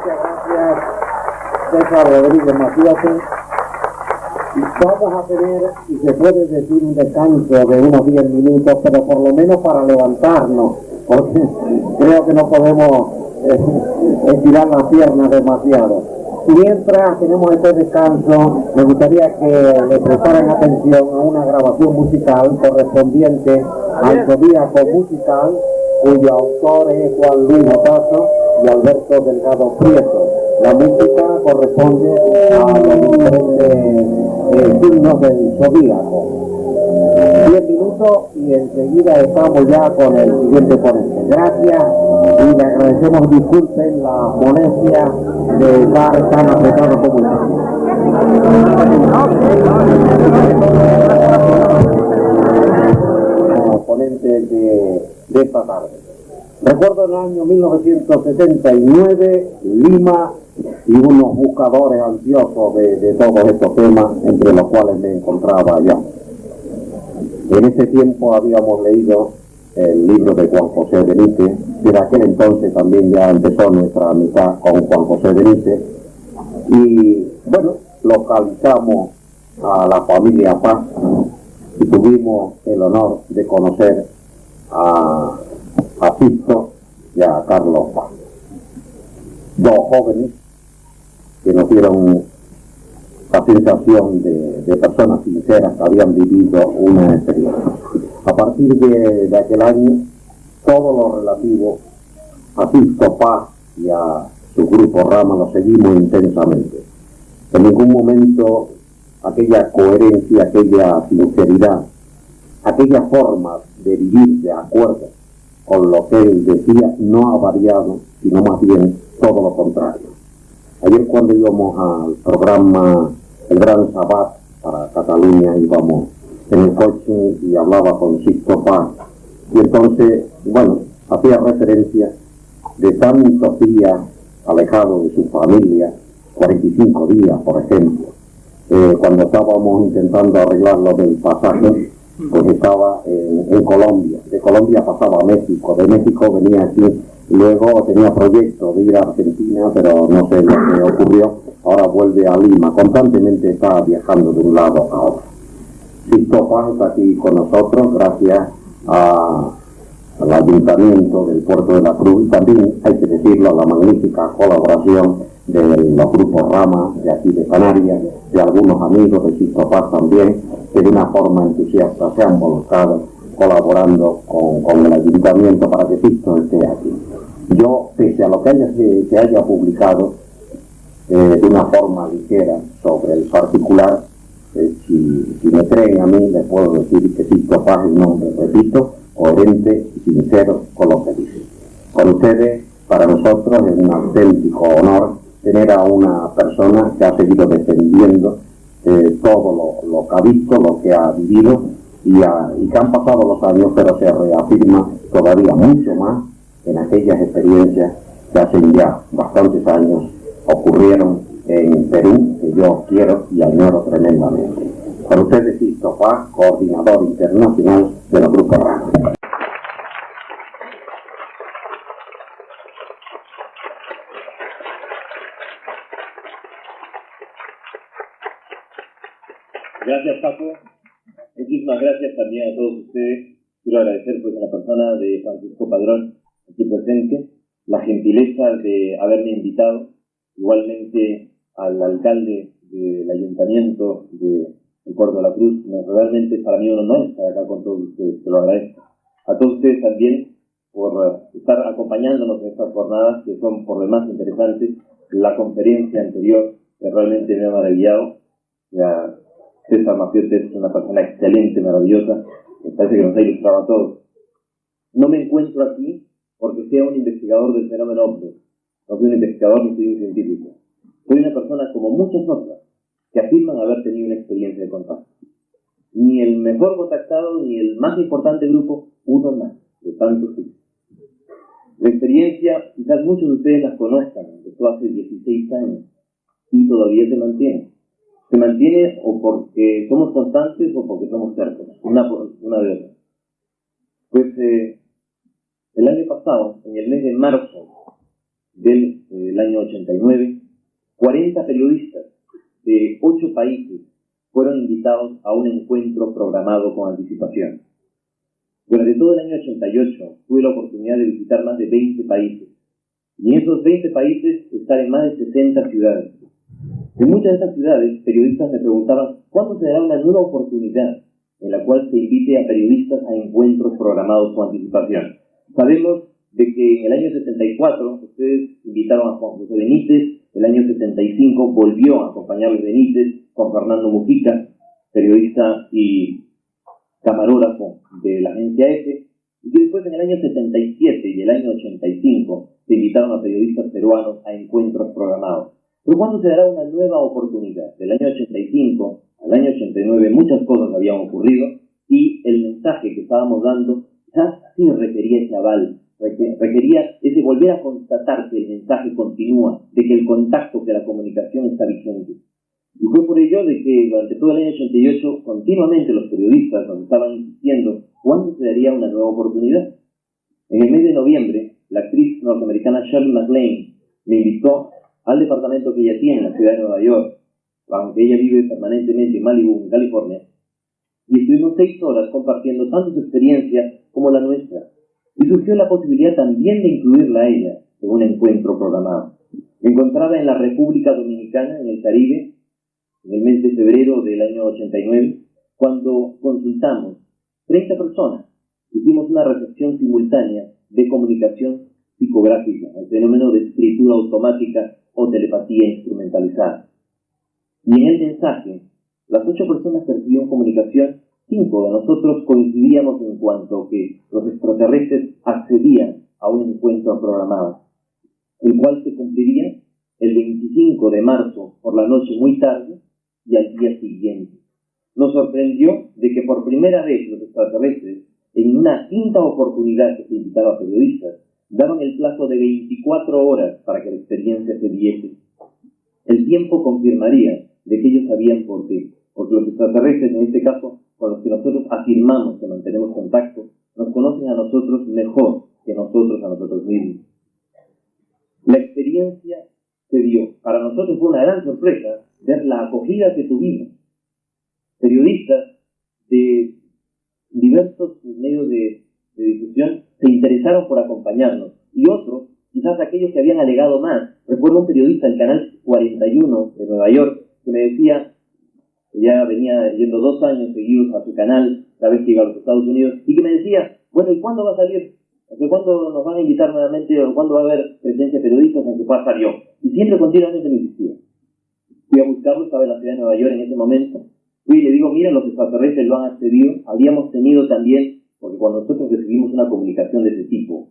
gracias, César Rodríguez Matías. Vamos a tener, y se puede decir, un descanso de unos 10 minutos, pero por lo menos para levantarnos, porque creo que no podemos estirar las piernas demasiado. Mientras tenemos este descanso, me gustaría que le prestaran atención a una grabación musical correspondiente al Zodíaco Musical, cuyo autor es Juan Luis Otazo y Alberto Delgado Prieto. La música corresponde a los diferentes signos del Zodíaco. 10 minutos y enseguida estamos ya con el siguiente ponente. Gracias y le agradecemos, disculpen la molestia de estar tan apretado como el ponente de esta tarde. Recuerdo el año 1979, Lima, y unos buscadores ansiosos de todos estos temas, entre los cuales me encontraba yo. En ese tiempo habíamos leído el libro de Juan José Benítez, desde aquel entonces también ya empezó nuestra amistad con Juan José Benítez, y bueno, localizamos a la familia Paz y tuvimos el honor de conocer a Sisto y a Carlos Paz, dos jóvenes que nos dieron la sensación de personas sinceras que habían vivido una experiencia. A partir de aquel año, todo lo relativo a Sisto Paz y a su grupo Rama lo seguimos intensamente. En ningún momento aquella coherencia, aquella sinceridad, aquella forma de vivir de acuerdo con lo que él decía no ha variado, sino más bien todo lo contrario. Ayer cuando íbamos al programa El Gran Sabbat para Cataluña, íbamos en el coche y hablaba con Sisto Paz, y entonces, bueno, hacía referencia de tantos días alejado de su familia, 45 días, por ejemplo. Cuando estábamos intentando arreglar lo del pasaje, pues estaba en Colombia. De Colombia pasaba a México, de México venía aquí, luego tenía proyecto de ir a Argentina, pero no sé lo que ocurrió. Ahora vuelve a Lima, constantemente está viajando de un lado a otro. Sisto Paz está aquí con nosotros gracias al Ayuntamiento del Puerto de la Cruz, y también, hay que decirlo, a la magnífica colaboración de los grupos Rama de aquí de Canarias, de algunos amigos de Sisto Paz también, que de una forma entusiasta se han volcado colaborando con el Ayuntamiento para que Sisto esté aquí. Yo, pese a lo que se haya publicado de una forma ligera sobre el particular, si me creen a mí, les puedo decir que Sisto Paz es un hombre, repito, coherente y sincero con lo que dice. Con ustedes, para nosotros es un auténtico honor tener a una persona que ha seguido defendiendo todo lo que ha visto, lo que ha vivido, y que han pasado los años, pero se reafirma todavía mucho más en aquellas experiencias que hacen ya bastantes años ocurrieron en Perú, que yo quiero y añoro tremendamente. Con ustedes, Sisto Paz, coordinador internacional de los grupos Rama. Gracias, Paco. Muchísimas gracias también a todos ustedes. Quiero agradecer pues a la persona de Francisco Padrón aquí presente, la gentileza de haberme invitado, igualmente al alcalde del Ayuntamiento del Puerto de la Cruz. Realmente para mí un honor estar acá con todos ustedes, te lo agradezco. A todos ustedes también por estar acompañándonos en estas jornadas que son por demás interesantes. La conferencia anterior que realmente me ha maravillado. Ya, César Mafiote es una persona excelente, maravillosa, me parece que nos ha ilustrado a todos. No me encuentro aquí porque sea un investigador del fenómeno OVNI, no soy un investigador ni soy un científico. Soy una persona como muchas otras que afirman haber tenido una experiencia de contacto. Ni el mejor contactado, ni el más importante grupo, uno más, de tantos tipos. La experiencia, quizás muchos de ustedes las conozcan, empezó hace 16 años y todavía se mantiene. Se mantiene o porque somos constantes o porque somos cercos, una de otras. Pues el año pasado, en el mes de marzo del año año 89, 40 periodistas de 8 países fueron invitados a un encuentro programado con anticipación. Durante todo el año 88 tuve la oportunidad de visitar más de 20 países, y en esos 20 países estar en más de 60 ciudades. En muchas de estas ciudades, periodistas me preguntaban ¿cuándo se dará una nueva oportunidad en la cual se invite a periodistas a encuentros programados con anticipación? Sabemos de que en el año 74 ustedes invitaron a Juan José Benítez, el año 75 volvió a acompañarles Benítez, Juan Fernando Mujica, periodista y camarógrafo de la agencia EFE, y que después en el año 77 y el año 85 se invitaron a periodistas peruanos a encuentros programados. Pero ¿cuándo se dará una nueva oportunidad? Del año 85 al año 89 muchas cosas habían ocurrido y el mensaje que estábamos dando ya sí requería ese aval, requería ese volver a constatar que el mensaje continúa, de que el contacto, que la comunicación está vigente. Y fue por ello de que durante todo el año 88 continuamente los periodistas nos estaban insistiendo ¿cuándo se daría una nueva oportunidad? En el mes de noviembre, la actriz norteamericana Shirley MacLaine me invitó al departamento que ella tiene en la ciudad de Nueva York, aunque ella vive permanentemente en Malibu, en California, y estuvimos 6 horas compartiendo tanto su experiencia como la nuestra. Y surgió la posibilidad también de incluirla a ella en un encuentro programado. Me encontraba en la República Dominicana, en el Caribe, en el mes de febrero del año 89, cuando consultamos 30 personas. Hicimos una recepción simultánea de comunicación psicográfica, el fenómeno de escritura automática o telepatía instrumentalizada. Y en el mensaje, las 8 personas que recibieron comunicación, 5 de nosotros coincidíamos en cuanto que los extraterrestres accedían a un encuentro programado, el cual se cumpliría el 25 de marzo por la noche muy tarde y al día siguiente. Nos sorprendió de que por primera vez los extraterrestres, en una quinta oportunidad que se invitaba a periodistas, daban el plazo de 24 horas para que la experiencia se diese. El tiempo confirmaría de que ellos sabían por qué, porque los extraterrestres, en este caso, con los que nosotros afirmamos que mantenemos contacto, nos conocen a nosotros mejor que nosotros a nosotros mismos. La experiencia se dio. Para nosotros fue una gran sorpresa ver la acogida que tuvimos. Periodistas de diversos medios de difusión se interesaron por acompañarnos, y otros, quizás aquellos que habían alegado más. Recuerdo un periodista del canal 41 de Nueva York que me decía que ya venía yendo 2 años seguidos a su canal cada vez que iba a los Estados Unidos, y que me decía, bueno, ¿y cuándo va a salir? ¿Cuándo nos van a invitar nuevamente o cuándo va a haber presencia de periodistas en que pueda estar yo? Y siempre continuamente me insistía. Fui a buscarlo, estaba en la ciudad de Nueva York en ese momento. Fui y le digo, mira, los extraterrestres lo han accedido. Habíamos tenido también, porque cuando nosotros recibimos una comunicación de ese tipo,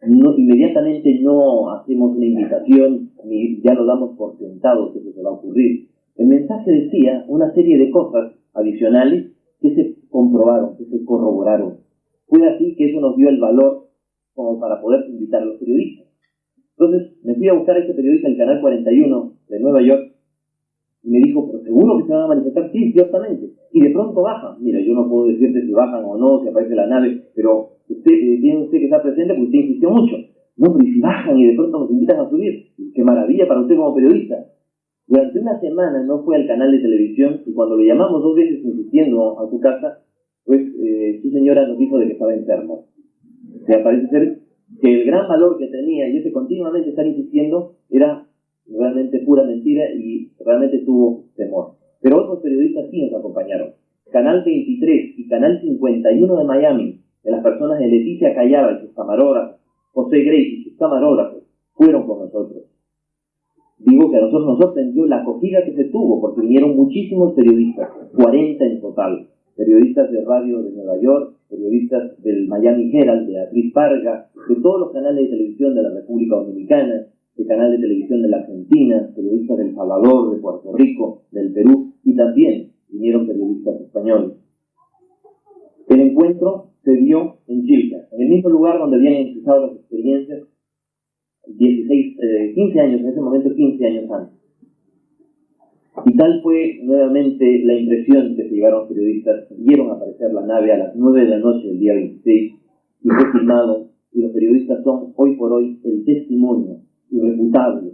inmediatamente no hacemos una invitación ni ya lo damos por sentado que eso se va a ocurrir. El mensaje decía una serie de cosas adicionales que se comprobaron, que se corroboraron. Fue así que eso nos dio el valor como para poder invitar a los periodistas. Entonces me fui a buscar a ese periodista del canal 41 de Nueva York y me dijo, ¿pero seguro que se van a manifestar? Sí, ciertamente. Y de pronto bajan. Mira, yo no puedo decirte si bajan o no, si aparece la nave, pero tiene usted que estar presente porque usted insistió mucho. No, pero ¿y si bajan y de pronto nos invitan a subir? ¡Qué maravilla para usted como periodista! Durante una semana no fue al canal de televisión, y cuando lo llamamos 2 veces insistiendo a su casa, pues su señora nos dijo de que estaba enfermo. O sea, parece ser que el gran valor que tenía y ese continuamente estar insistiendo era realmente pura mentira, y realmente tuvo temor. Pero otros periodistas sí nos acompañaron. Canal 23 y Canal 51 de Miami, de las personas de Leticia Callaba y sus camarógrafos, José Grace y sus camarógrafos, fueron con nosotros. Digo que a nosotros nos sorprendió la acogida que se tuvo, porque vinieron muchísimos periodistas, 40 en total. Periodistas de radio de Nueva York, periodistas del Miami Herald, de Beatriz Parga, de todos los canales de televisión de la República Dominicana, de canal de televisión de la Argentina, periodistas del Salvador, de Puerto Rico, del Perú, y también vinieron periodistas españoles. El encuentro se dio en Chilca, en el mismo lugar donde habían empezado las experiencias 15 años, en ese momento 15 años antes. Y tal fue nuevamente la impresión que se llevaron los periodistas. Vieron aparecer la nave a las 9 de la noche del día 26 y fue filmado, y los periodistas son hoy por hoy el testimonio irrefutable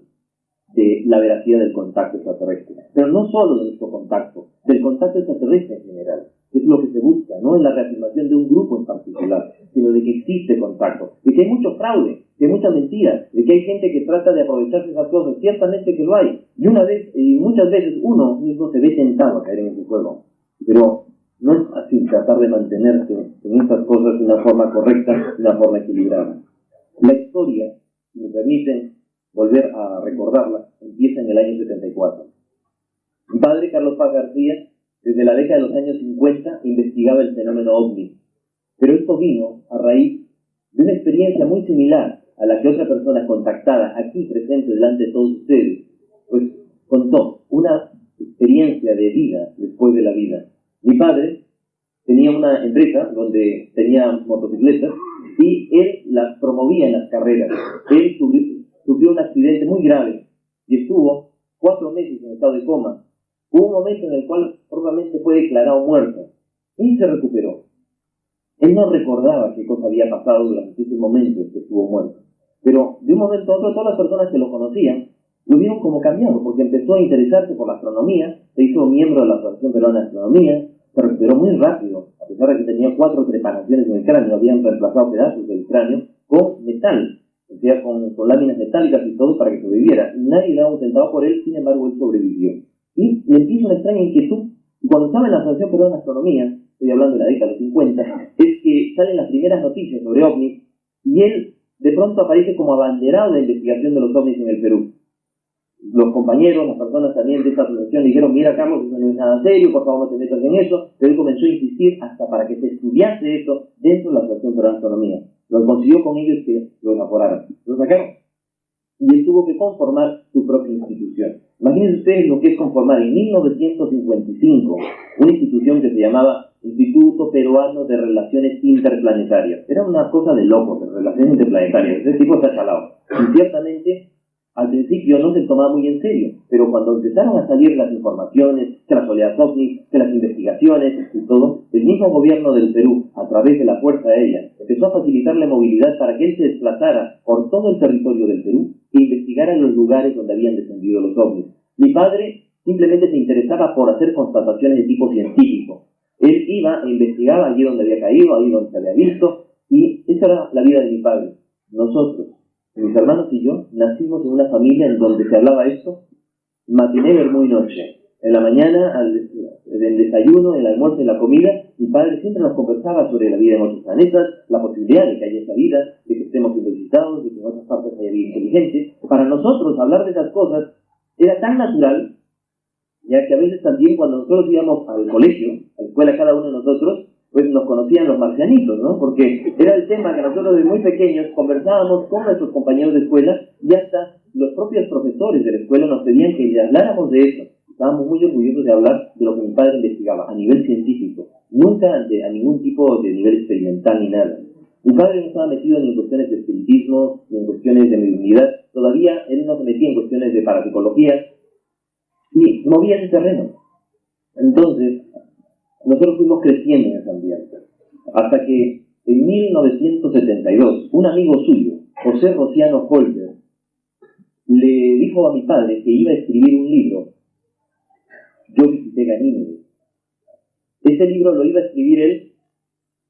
de la veracidad del contacto extraterrestre. Pero no solo de nuestro contacto, del contacto extraterrestre en general. Es lo que se busca, no es la reafirmación de un grupo en particular, sino de que existe contacto, de que hay mucho fraude, de mucha mentira, de que hay gente que trata de aprovecharse de esas cosas. Ciertamente que lo hay. Y muchas veces uno mismo se ve tentado a caer en ese juego. Pero no es así tratar de mantenerse en estas cosas de una forma correcta, de una forma equilibrada. La historia, si me permiten volver a recordarla, empieza en el año 74. Mi padre, Carlos Paz García, desde la década de los años 50 investigaba el fenómeno OVNI. Pero esto vino a raíz de una experiencia muy similar a la que otra persona contactada aquí presente delante de todos ustedes, pues contó una experiencia de vida después de la vida. Mi padre tenía una empresa donde tenía motocicletas y él las promovía en las carreras. Él sufrió un accidente muy grave y estuvo 4 meses en estado de coma. Hubo un momento en el cual probablemente fue declarado muerto y se recuperó. Él no recordaba qué cosa había pasado durante ese momento en que estuvo muerto. Pero de un momento a otro, todas las personas que lo conocían lo vieron como cambiado, porque empezó a interesarse por la astronomía, se hizo miembro de la Asociación Peruana de Astronomía, se recuperó muy rápido, a pesar de que tenía 4 trepanaciones en el cráneo, habían reemplazado pedazos del cráneo con metal, o sea, con láminas metálicas y todo para que sobreviviera. Nadie daba un centavo por él, sin embargo, él sobrevivió. Y le empieza una extraña inquietud. Y cuando estaba en la Asociación Peruana de Astronomía, estoy hablando de la década de los 50, es que salen las primeras noticias sobre ovnis, y él de pronto aparece como abanderado de la investigación de los ovnis en el Perú. Los compañeros, las personas también de esta asociación le dijeron: mira, Carlos, eso no es nada serio, por favor no te metas en eso. Pero él comenzó a insistir hasta para que se estudiase eso dentro de la Asociación Peruana de Astronomía. Lo que consiguió con ellos es que lo evaporaron, lo sacaron, y él tuvo que conformar su propia institución. Imagínense ustedes lo que es conformar en 1955 una institución que se llamaba Instituto Peruano de Relaciones Interplanetarias. Era una cosa de locos, de relaciones interplanetarias. Ese tipo está chalado. Y ciertamente, al principio no se tomaba muy en serio, pero cuando empezaron a salir las informaciones, que las oleadas ovnis, que las investigaciones y todo, el mismo gobierno del Perú, a través de la Fuerza Aérea, empezó a facilitarle movilidad para que él se desplazara por todo el territorio del Perú e investigara en los lugares donde habían descendido los ovnis. Mi padre simplemente se interesaba por hacer constataciones de tipo científico. Él iba e investigaba allí donde había caído, ahí donde se había visto, y esa era la vida de mi padre. Nosotros, mis hermanos y yo, nacimos en una familia en donde se hablaba esto, matiné, vermú y noche. En la mañana, el desayuno, el almuerzo y la comida, mi padre siempre nos conversaba sobre la vida en otros planetas, la posibilidad de que haya esa vida, de que estemos siendo visitados, de que en otras partes haya vida inteligente. Para nosotros, hablar de esas cosas era tan natural, ya que a veces también cuando nosotros íbamos al colegio, a la escuela, cada uno de nosotros, pues nos conocían los marcianitos, ¿no? Porque era el tema que nosotros desde muy pequeños conversábamos con nuestros compañeros de escuela, y hasta los propios profesores de la escuela nos pedían que le habláramos de eso. Estábamos muy orgullosos de hablar de lo que mi padre investigaba a nivel científico, nunca a ningún tipo de nivel experimental ni nada. Mi padre no estaba metido ni en cuestiones de espiritismo, ni en cuestiones de mediunidad. Todavía él no se metía en cuestiones de parapsicología, ni movía ese terreno. Entonces, nosotros fuimos creciendo en ese ambiente, hasta que en 1972, un amigo suyo, José Rociano Holder, le dijo a mi padre que iba a escribir un libro. Yo visité Ganímedes. Ese libro lo iba a escribir él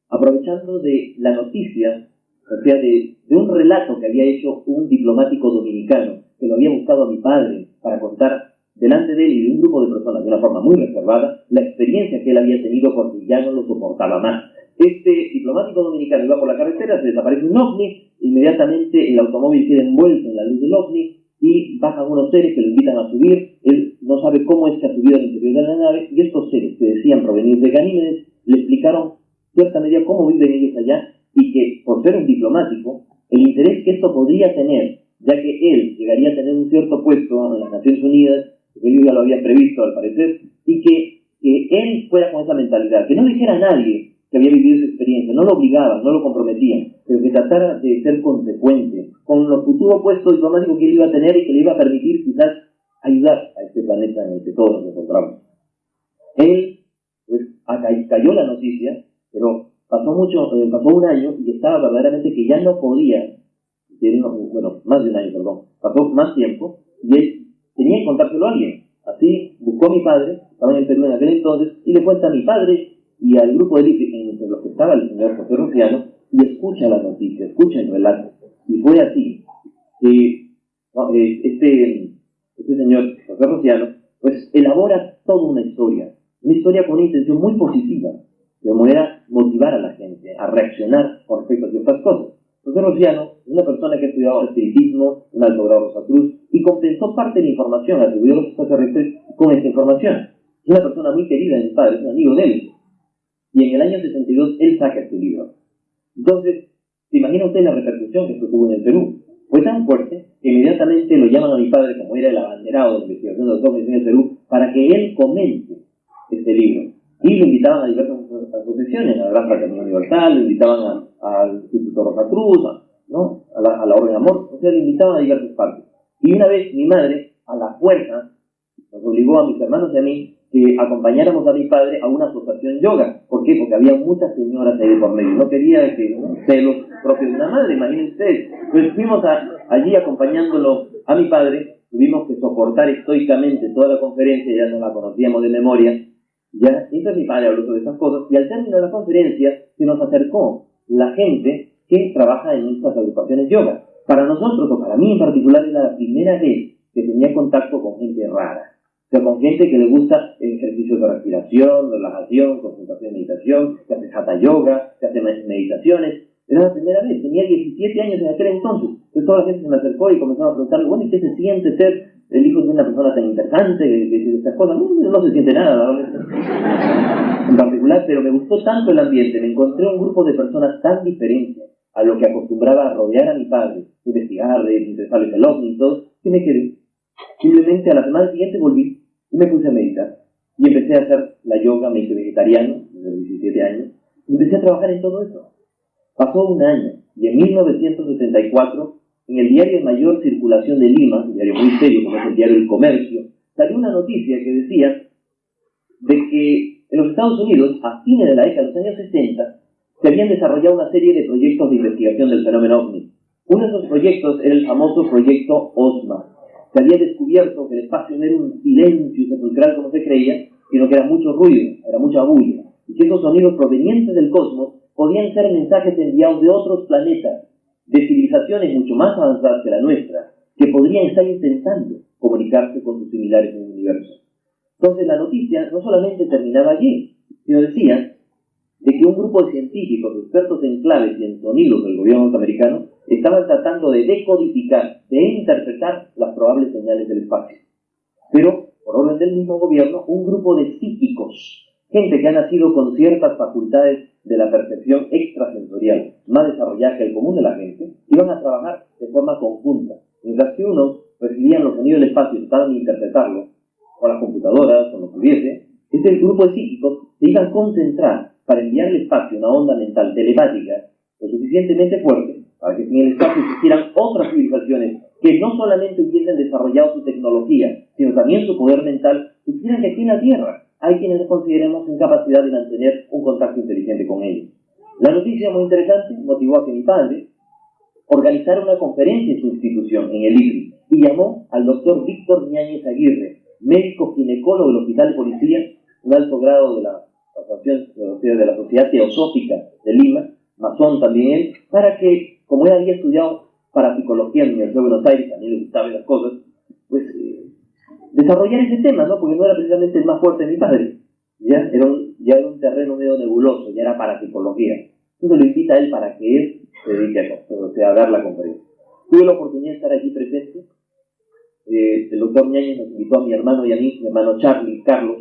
aprovechando de la noticia, o sea, de un relato que había hecho un diplomático dominicano, que lo había buscado a mi padre para contar delante de él y de un grupo de personas de una forma muy reservada la experiencia que él había tenido porque ya no lo soportaba más. Este diplomático dominicano iba por la carretera, se desaparece un ovni, inmediatamente el automóvil queda envuelto en la luz del ovni y bajan unos seres que lo invitan a subir. Él no sabe cómo es que ha subido al interior de la nave, y estos seres que decían provenir de Ganímedes le explicaron cierta medida cómo viven ellos allá, y que por ser un diplomático, el interés que esto podría tener, ya que él llegaría a tener un cierto puesto en las Naciones Unidas, él ya lo había previsto al parecer, y que él fuera con esa mentalidad, que no dijera a nadie que había vivido esa experiencia, no lo obligaban, no lo comprometían, pero que tratara de ser consecuente con los futuros puestos diplomáticos que él iba a tener y que le iba a permitir quizás ayudar a este planeta en el que todos nos encontramos. Él, pues, cayó la noticia, pero pasó un año y estaba verdaderamente que ya no podía, más de un año, pasó más tiempo, y él tenía que contárselo a alguien. Así buscó a mi padre, estaba en el Perú en aquel entonces, y le cuenta a mi padre y al grupo de élite entre los que estaba el señor José Rociano, y escucha la noticia, escucha el relato. Y fue así que este señor José Rociano pues elabora toda una historia con una intención muy positiva, como era motivar a la gente a reaccionar con respecto a ciertas cosas. José Rociano es una persona que ha estudiado espiritismo, un alto grado Rosacruz, y compensó parte de la información, atribuyó a los extraterrestres con esta información. Es una persona muy querida de mi padre, es un amigo de él. Y en el año 62 él saca este libro. Entonces, ¿se imagina usted la repercusión que esto tuvo en el Perú? Fue tan fuerte que inmediatamente lo llaman a mi padre, como era el abanderado de la investigación de los ovnis en el Perú, para que él comente este libro. Y lo invitaban a diversas asociaciones, a la Gran Fraternidad Universal, lo invitaban al Instituto Rosacruz, ¿no? a la Orden de Amor, o sea, lo invitaban a diversas partes. Y una vez mi madre, a la fuerza, nos obligó a mis hermanos y a mí que acompañáramos a mi padre a una asociación yoga. ¿Por qué? Porque había muchas señoras ahí por medio. No quería que celos propios de una madre, imagínense ustedes. Pues fuimos allí acompañándolo a mi padre, tuvimos que soportar estoicamente toda la conferencia, ya no la conocíamos de memoria. Ya, entonces mi padre habló sobre esas cosas, y al término de la conferencia se nos acercó la gente que trabaja en estas agrupaciones yoga. Para nosotros, o para mí en particular, era la primera vez que tenía contacto con gente rara. O sea, con gente que le gusta ejercicios de respiración, relajación, concentración, meditación, que hace hatha yoga, que hace meditaciones. Era la primera vez, tenía 17 años en aquel entonces. Entonces toda la gente se me acercó y comenzaba a preguntarle, bueno, ¿y qué se siente ser el hijo de una persona tan interesante que dice estas cosas? No se siente nada, ¿no? En particular, pero me gustó tanto el ambiente, me encontré un grupo de personas tan diferentes a lo que acostumbraba a rodear a mi padre, investigar, de interesarles el ovni y todo, que me quedé. Simplemente a la semana siguiente volví y me puse a meditar. Y empecé a hacer la yoga, me hice vegetariano, desde los 17 años, y empecé a trabajar en todo eso. Pasó un año, y en 1974, en el diario de mayor circulación de Lima, un diario muy serio como es el diario El Comercio, salió una noticia que decía de que en los Estados Unidos, a fines de la década de los años 60, se habían desarrollado una serie de proyectos de investigación del fenómeno OVNI. Uno de esos proyectos era el famoso proyecto OSMA. Se había descubierto que el espacio no era un silencio sepulcral como se creía, sino que era mucho ruido, era mucha bulla, y que esos sonidos provenientes del cosmos podían ser mensajes enviados de otros planetas, de civilizaciones mucho más avanzadas que la nuestra, que podrían estar intentando comunicarse con sus similares en el universo. Entonces la noticia no solamente terminaba allí, sino decía de que un grupo de científicos, expertos en claves y en sonidos del gobierno norteamericano, estaban tratando de decodificar, de interpretar las probables señales del espacio. Pero, por orden del mismo gobierno, un grupo de psíquicos, gente que ha nacido con ciertas facultades de la percepción extrasensorial más desarrollada que el común de la gente, iban a trabajar de forma conjunta. Mientras que unos recibían los sonidos del espacio y trataban de interpretarlo, con las computadoras, con lo que hubiese, este grupo de psíquicos se iban a concentrar para enviar al espacio una onda mental telepática lo suficientemente fuerte para que en el espacio existieran otras civilizaciones que no solamente hubiesen desarrollado su tecnología, sino también su poder mental, supieran que aquí en la Tierra hay quienes nos consideremos en capacidad de mantener un contacto inteligente con ellos. La noticia muy interesante motivó a que mi padre organizara una conferencia en su institución, en el IFRI, y llamó al doctor Víctor Ñáñez Aguirre, médico ginecólogo del Hospital de Policía, un alto grado de la Sociedad Teosófica de Lima, masón también él, para que, como él había estudiado parapsicología en la Universidad de Buenos Aires, también le gustaban las cosas, pues desarrollar ese tema, ¿no? Porque no era precisamente el más fuerte de mi padre, ya era un terreno medio nebuloso, ya era parapsicología. Entonces lo invita a él para que él se dedique a eso, o sea, a dar la conferencia. Tuve la oportunidad de estar allí presente. El doctor Ñáñez nos invitó a mi hermano y a mí, mi hermano Carlos,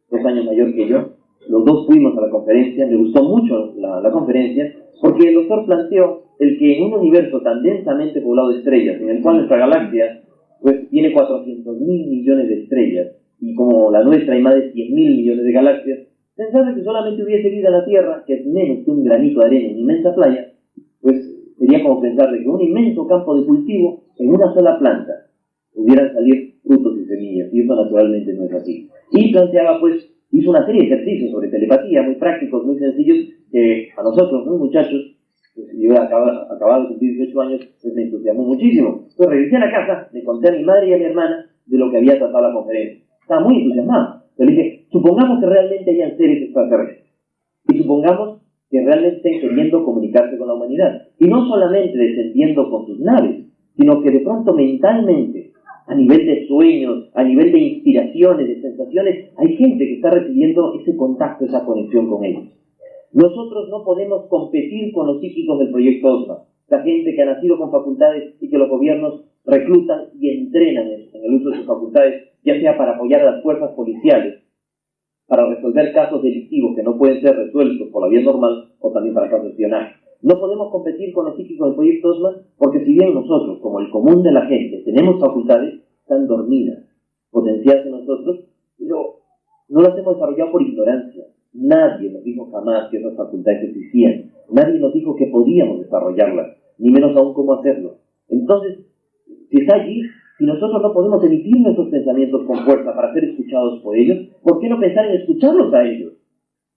2 años mayor que yo. Los dos fuimos a la conferencia, me gustó mucho la conferencia, porque el doctor planteó el que en un universo tan densamente poblado de estrellas, en el cual nuestra galaxia pues tiene 400.000 millones de estrellas, y como la nuestra hay más de 100.000 millones de galaxias, pensar que solamente hubiese vida en la Tierra, que es menos que un granito de arena en una inmensa playa, pues sería como pensar de que un inmenso campo de cultivo en una sola planta pudieran salir frutos y semillas, y eso naturalmente no es así. Y planteaba, pues, hizo una serie de ejercicios sobre telepatía, muy prácticos, muy sencillos, que a nosotros, muy muchachos, pues, yo acababa de cumplir 18 años, pues me entusiasmó muchísimo. Entonces regresé a la casa, le conté a mi madre y a mi hermana, de lo que había tratado la conferencia. Estaba muy entusiasmado. Pero le dije, supongamos que realmente hayan seres extraterrestres. Y supongamos que realmente estén queriendo comunicarse con la humanidad. Y no solamente descendiendo con sus naves, sino que de pronto mentalmente, a nivel de sueños, a nivel de inspiraciones, de sensaciones, hay gente que está recibiendo ese contacto, esa conexión con ellos. Nosotros no podemos competir con los psíquicos del proyecto OSMA, la gente que ha nacido con facultades y que los gobiernos reclutan y entrenan en el uso de sus facultades, ya sea para apoyar a las fuerzas policiales, para resolver casos delictivos que no pueden ser resueltos por la vía normal, o también para casos de espionaje. No podemos competir con los psíquicos del proyecto OSMA porque si bien nosotros, como el común de la gente, tenemos facultades, están dormidas, potenciadas en nosotros, pero no las hemos desarrollado por ignorancia. Nadie nos dijo jamás que esas facultades existían. Nadie nos dijo que podíamos desarrollarlas, ni menos aún cómo hacerlo. Entonces, si está allí, si nosotros no podemos emitir nuestros pensamientos con fuerza para ser escuchados por ellos, ¿por qué no pensar en escucharlos a ellos?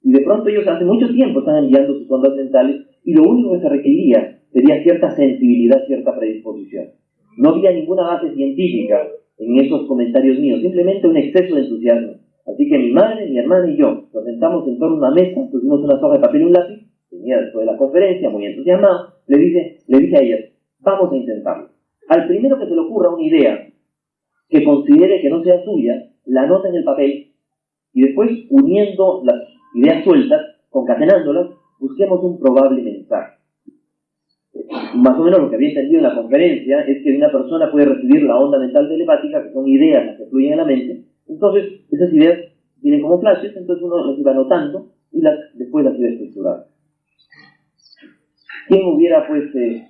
Y de pronto ellos hace mucho tiempo están enviando sus ondas mentales y lo único que se requeriría sería cierta sensibilidad, cierta predisposición. No había ninguna base científica en esos comentarios míos, simplemente un exceso de entusiasmo. Así que mi madre, mi hermana y yo nos sentamos en torno a una mesa, pusimos una hoja de papel y un lápiz, tenía después de la conferencia, muy entusiasmado, le dije a ella, vamos a intentarlo. Al primero que se le ocurra una idea que considere que no sea suya, la anota en el papel y después, uniendo las ideas sueltas, concatenándolas, busquemos un probable mensaje. Más o menos lo que había entendido en la conferencia es que una persona puede recibir la onda mental telepática, que son ideas las que fluyen en la mente. Entonces, esas ideas vienen como flashes, entonces uno las iba anotando y después las iba estructurando. ¿Quién hubiera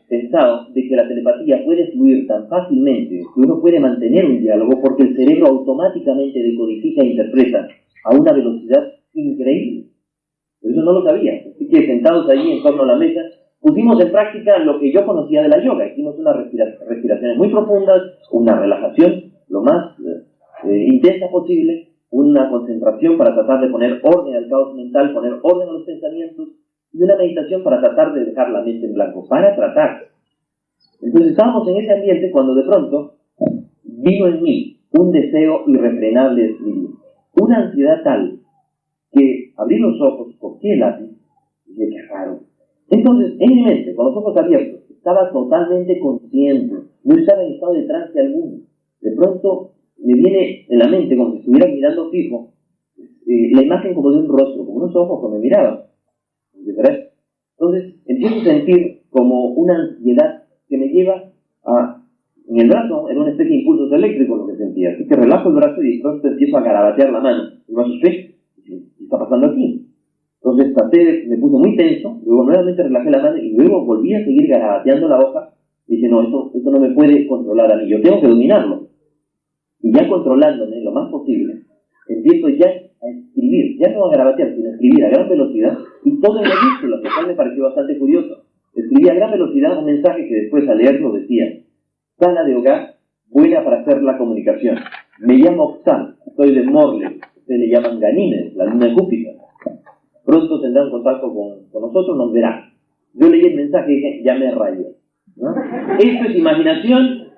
pensado de que la telepatía puede fluir tan fácilmente, que uno puede mantener un diálogo porque el cerebro automáticamente decodifica e interpreta a una velocidad increíble? Eso no lo sabía. Así que sentados allí en torno a la mesa, pusimos en práctica lo que yo conocía de la yoga. Hicimos unas respiraciones muy profundas, una relajación lo más intensa posible, una concentración para tratar de poner orden al caos mental, poner orden a los pensamientos, y una meditación para tratar de dejar la mente en blanco, para tratar. Entonces estábamos en ese ambiente cuando de pronto vino en mí un deseo irrefrenable de escribir, una ansiedad tal que abrí los ojos, cogí el lápiz y dije, qué raro. Entonces, en mi mente, con los ojos abiertos, estaba totalmente consciente, no estaba en estado de trance alguno. De pronto me viene en la mente, como si estuviera mirando fijo, la imagen como de un rostro, como unos ojos que me miraban. Entonces empiezo a sentir como una ansiedad que me lleva en el brazo, era una especie de impulsos eléctricos lo que sentía, así que relajo el brazo y de pronto empiezo a garabatear la mano, y me asusté, ¿qué está pasando aquí? Entonces me puse muy tenso, luego nuevamente relajé la mano y luego volví a seguir garabateando la hoja y dije, no, esto no me puede controlar a mí, yo tengo que dominarlo. Y ya controlándome lo más posible, empiezo ya a escribir, ya no a garabatear, sino a escribir a gran velocidad, y todo en mayúsculas, lo cual me pareció bastante curioso. Escribí a gran velocidad un mensaje que después al leerlo decía, sala de hogar, buena para hacer la comunicación. Me llamo Oxan, soy de Morley, ustedes le llaman Ganímedes, la luna de Júpiter. Pronto tendrán contacto con nosotros, nos verán. Yo leí el mensaje y dije, ya me rayé, ¿no? Esto es imaginación,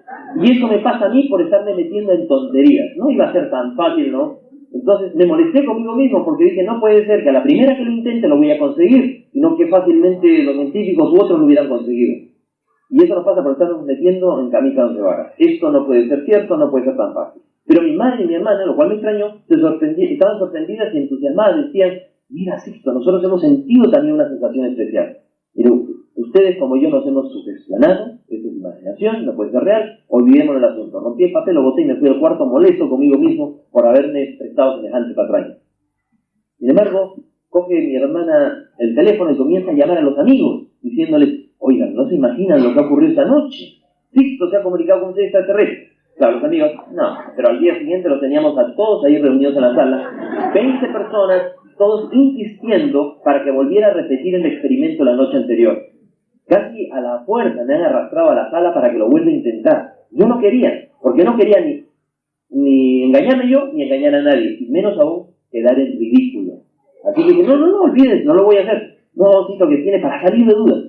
y eso me pasa a mí por estarme metiendo en tonterías. No iba a ser tan fácil, ¿no? Entonces me molesté conmigo mismo porque dije, no puede ser que a la primera que lo intente lo voy a conseguir, sino que fácilmente los científicos u otros lo hubieran conseguido. Y eso nos pasa por estarnos metiendo en camisa de varas. Esto no puede ser cierto, no puede ser tan fácil. Pero mi madre y mi hermana, lo cual me extrañó, estaban sorprendidas y entusiasmadas, decían, mira Sixto, nosotros hemos sentido también una sensación especial. Pero ustedes como yo nos hemos sugestionado, esto es imaginación, no puede ser real, olvidemos el asunto. Rompí el papel, lo boté y me fui al cuarto molesto conmigo mismo por haberme prestado semejante patraña. Sin embargo, coge mi hermana el teléfono y comienza a llamar a los amigos, diciéndoles, oigan, ¿no se imaginan lo que ha ocurrido esta noche? Sixto se ha comunicado con un ser extraterrestre. Claro, los amigos, no, pero al día siguiente los teníamos a todos ahí reunidos en la sala, 20 personas, todos insistiendo para que volviera a repetir el experimento la noche anterior. Casi a la fuerza me han arrastrado a la sala para que lo vuelva a intentar. Yo no quería, porque no quería ni engañarme yo, ni engañar a nadie, y menos aún quedar en ridículo. Así que dije, no, olvides, no lo voy a hacer. No, Tito, que tiene para salir de dudas.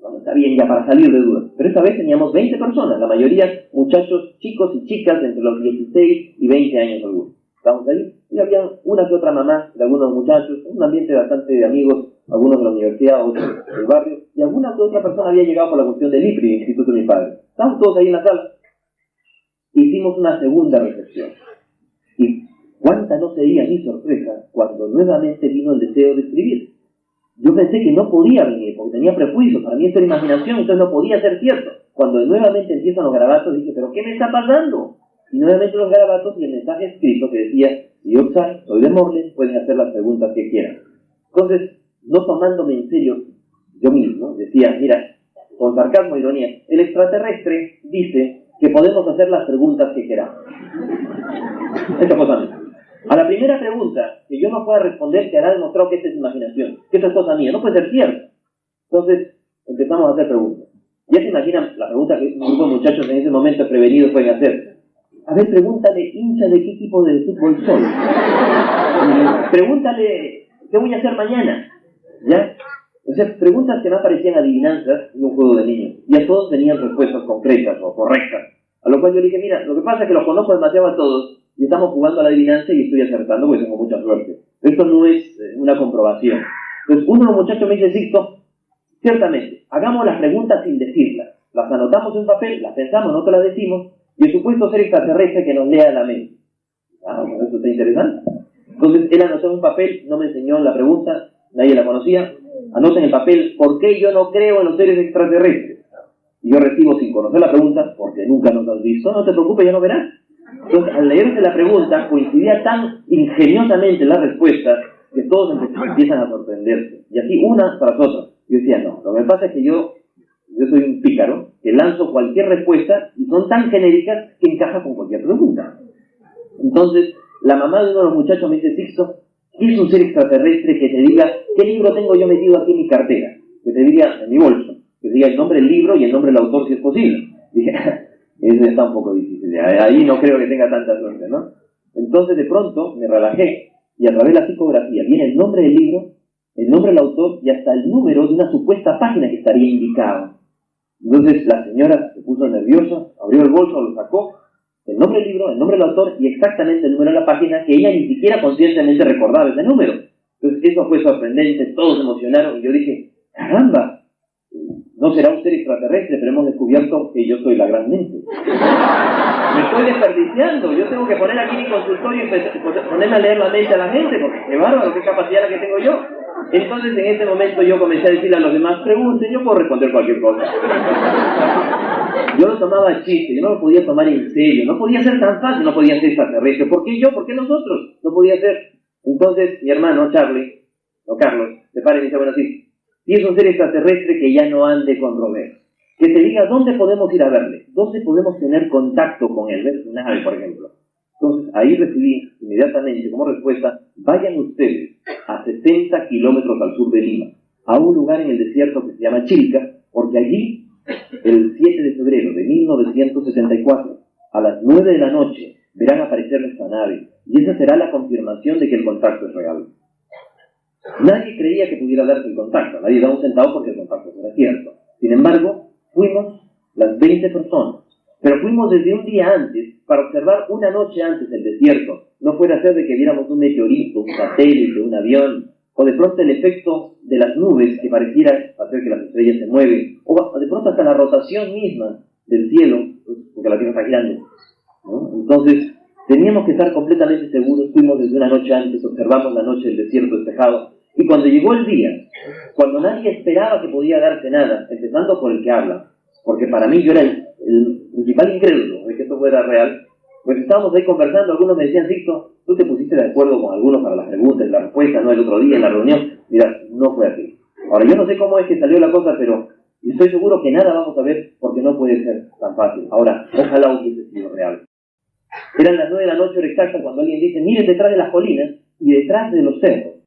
Bueno, está bien ya para salir de dudas. Pero esta vez teníamos 20 personas, la mayoría muchachos, chicos y chicas entre los 16 y 20 años algunos. Estábamos ahí y había una que otra mamá de algunos muchachos, un ambiente bastante de amigos, algunos de la universidad, otros del barrio, y alguna que otra persona había llegado por la cuestión del IPRI, el Instituto de mi padre. Estábamos todos ahí en la sala. Hicimos una segunda recepción. Y cuánta no sería mi sorpresa cuando nuevamente vino el deseo de escribir. Yo pensé que no podía venir, porque tenía prejuicios, para mí esto era imaginación, entonces no podía ser cierto. Cuando nuevamente empiezan los garabatos, dije, ¿pero qué me está pasando? Y nuevamente los garabatos y el mensaje escrito que decía, yo soy de Morles, pueden hacer las preguntas que quieran. Entonces, no tomándome en serio, yo mismo decía, mira, con sarcasmo y ironía, el extraterrestre dice que podemos hacer las preguntas que queramos. Esta cosa mía. A la primera pregunta que yo no pueda responder, te hará demostrado que esta es imaginación, que esta es cosa mía, no puede ser cierto. Entonces, empezamos a hacer preguntas. Ya se imaginan la pregunta que un grupo de muchachos en ese momento prevenidos pueden hacer. A ver, pregúntale, hincha, de qué equipo de fútbol soy. Pregúntale, ¿qué voy a hacer mañana? ¿Ya? O sea, preguntas que no parecían adivinanzas en un juego de niños. Y a todos venían respuestas concretas o correctas. A lo cual yo le dije, mira, lo que pasa es que los conozco demasiado a todos y estamos jugando a la adivinanza y estoy acertando porque tengo mucha suerte. Esto no es una comprobación. Entonces, uno de los muchachos me dice, Sixto, ciertamente, hagamos las preguntas sin decirlas. Las anotamos en papel, las pensamos, no te las decimos, y el supuesto ser extraterrestre que nos lea la mente. Ah, bueno, eso está interesante. Entonces, él anotó en un papel, no me enseñó la pregunta, nadie la conocía. Anota en el papel, ¿por qué yo no creo en los seres extraterrestres? Y yo recibo sin conocer la pregunta, porque nunca nos has visto, no te preocupes, ya lo verás. Entonces, al leerse la pregunta, coincidía tan ingeniosamente la respuesta que todos empiezan a sorprenderse. Y así, una tras otra. Yo decía, no, lo que pasa es que yo soy un pícaro, que lanzo cualquier respuesta y son tan genéricas que encaja con cualquier pregunta. Entonces, la mamá de uno de los muchachos me dice, Sixto, ¿qué es un ser extraterrestre que te diga qué libro tengo yo metido aquí en mi cartera? Que te diga, en mi bolso, que te diga el nombre del libro y el nombre del autor si es posible. Dije, eso está un poco difícil, ahí no creo que tenga tanta suerte, ¿no? Entonces de pronto me relajé y a través de la psicografía viene el nombre del libro, el nombre del autor y hasta el número de una supuesta página que estaría indicado. Entonces la señora se puso nerviosa, abrió el bolso, lo sacó, el nombre del libro, el nombre del autor y exactamente el número de la página, que ella ni siquiera conscientemente recordaba ese número. Entonces eso fue sorprendente, todos se emocionaron y yo dije, caramba, no será un ser extraterrestre, pero hemos descubierto que yo soy la gran mente. Me estoy desperdiciando, yo tengo que poner aquí mi consultorio y ponerme a leer la mente a la gente, porque qué bárbaro, qué capacidad la que tengo yo. Entonces en ese momento yo comencé a decirle a los demás, pregunten, yo puedo responder cualquier cosa. Yo lo tomaba a chiste, yo no lo podía tomar en serio, no podía ser tan fácil, no podía ser extraterrestre. ¿Por qué yo? ¿Por qué nosotros? No podía ser. Entonces mi hermano Charlie, o Carlos, se para y me dice, bueno, sí, si es un ser extraterrestre que ya no ande con Romero, que te diga dónde podemos ir a verle, dónde podemos tener contacto con él, ver su nave, por ejemplo. Entonces ahí recibí inmediatamente como respuesta, vayan ustedes a 60 kilómetros al sur de Lima, a un lugar en el desierto que se llama Chilca, porque allí, el 7 de febrero de 1964, a las 9 de la noche, verán aparecer nuestra nave, y esa será la confirmación de que el contacto es real. Nadie creía que pudiera darse el contacto, nadie daba un centavo porque el contacto era cierto. Sin embargo, fuimos las 20 personas, pero fuimos desde un día antes para observar una noche antes el desierto. No fuera a ser de que viéramos un meteorito, un satélite, un avión, o de pronto el efecto de las nubes que pareciera hacer que las estrellas se mueven, o de pronto hasta la rotación misma del cielo, porque la Tierra está girando, ¿no? Entonces, teníamos que estar completamente seguros. Fuimos desde una noche antes, observamos la noche del desierto despejado, y cuando llegó el día, cuando nadie esperaba que podía darse nada, empezando por el que habla, porque para mí yo era el principal incrédulo de que esto fuera real, pues estábamos ahí conversando, algunos me decían, Sixto, tú te pusiste de acuerdo con algunos para las preguntas y la respuesta, ¿no? El otro día en la reunión, mira, no fue así. Ahora, yo no sé cómo es que salió la cosa, pero estoy seguro que nada vamos a ver porque no puede ser tan fácil. Ahora, ojalá hubiese sido real. Eran las 9 de la noche hora exacta cuando alguien dice, miren detrás de las colinas y detrás de los cerros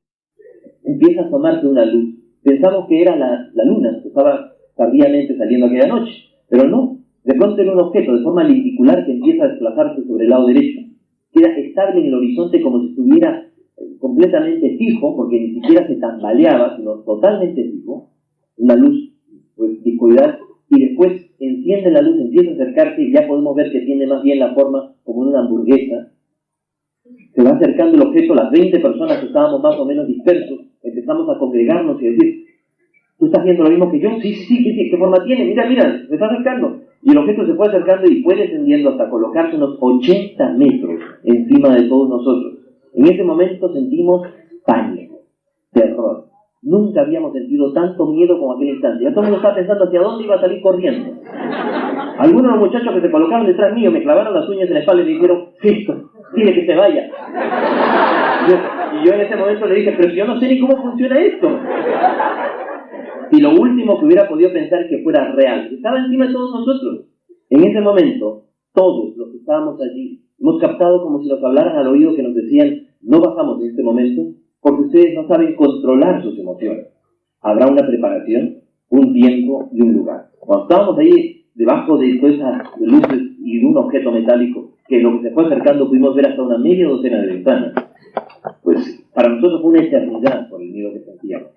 empieza a asomarse una luz. Pensamos que era la luna que estaba tardíamente saliendo aquella noche, pero no. De pronto era un objeto de forma lenticular que empieza a desplazarse sobre el lado derecho. Queda estable en el horizonte como si estuviera completamente fijo, porque ni siquiera se tambaleaba, sino totalmente fijo. Una luz pues discoidal, y después enciende la luz, empieza a acercarse y ya podemos ver que tiene más bien la forma como una hamburguesa. Se va acercando el objeto, las 20 personas que estábamos más o menos dispersos, empezamos a congregarnos y decir, ¿tú estás viendo lo mismo que yo? Sí, ¿qué forma tiene? Mira, se está acercando. Y el objeto se fue acercando y fue descendiendo hasta colocarse unos 80 metros encima de todos nosotros. En ese momento sentimos pánico, terror. Nunca habíamos sentido tanto miedo como aquel instante. Ya todo el mundo estaba pensando hacia dónde iba a salir corriendo. Algunos de los muchachos que se colocaron detrás mío me clavaron las uñas en la espalda y me dijeron, Cristo, dile que se vaya. Y yo en ese momento le dije, pero yo no sé ni cómo funciona esto. Y lo último que hubiera podido pensar que fuera real, estaba encima de todos nosotros. En ese momento, todos los que estábamos allí, hemos captado como si nos hablaran al oído que nos decían, no bajamos en este momento, porque ustedes no saben controlar sus emociones. Habrá una preparación, un tiempo y un lugar. Cuando estábamos ahí, debajo de todas esas luces y de un objeto metálico, que lo que se fue acercando pudimos ver hasta una media docena de ventanas, pues para nosotros fue una eternidad por el miedo que sentíamos.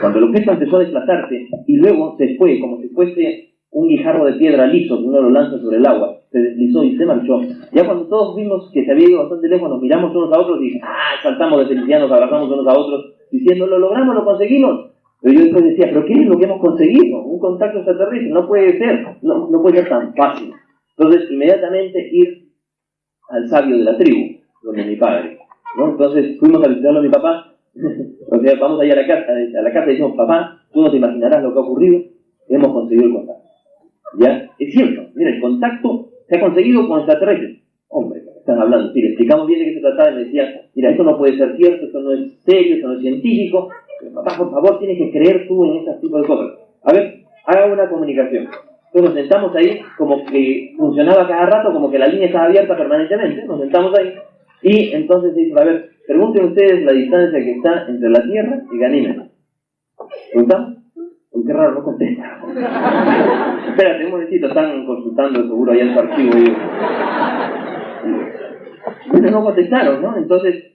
Cuando el objeto empezó a desplazarse y luego se fue como si fuese un guijarro de piedra liso que uno lo lanza sobre el agua, se deslizó y se marchó. Ya cuando todos vimos que se había ido bastante lejos, nos miramos unos a otros y saltamos de felicidad, nos abrazamos unos a otros, diciendo, lo logramos, lo conseguimos. Pero yo después decía, ¿pero qué es lo que hemos conseguido? Un contacto extraterrestre, no puede ser, no puede ser tan fácil. Entonces, inmediatamente ir al sabio de la tribu, donde mi padre, ¿no? Entonces fuimos a visitarlo a mi papá. O sea, vamos allá a la casa y decimos, papá, tú no te imaginarás lo que ha ocurrido, hemos conseguido el contacto. ¿Ya? Es cierto, mira, el contacto se ha conseguido con extraterrestres. Hombre, están hablando, sí, le explicamos bien de qué se trataba y me decía, mira, esto no puede ser cierto, esto no es serio, esto no es científico, pero papá, por favor, tienes que creer tú en este tipo de cosas. A ver, haga una comunicación. Entonces nos sentamos ahí, como que funcionaba cada rato, como que la línea estaba abierta permanentemente, nos sentamos ahí, y entonces dice, a ver, pregunten ustedes la distancia que está entre la Tierra y Ganímedes. ¿Preguntamos? Uy, qué raro, no contesta. Espérate un momentito, están consultando seguro ahí en su archivo. Bueno, no contestaron, ¿no? Entonces,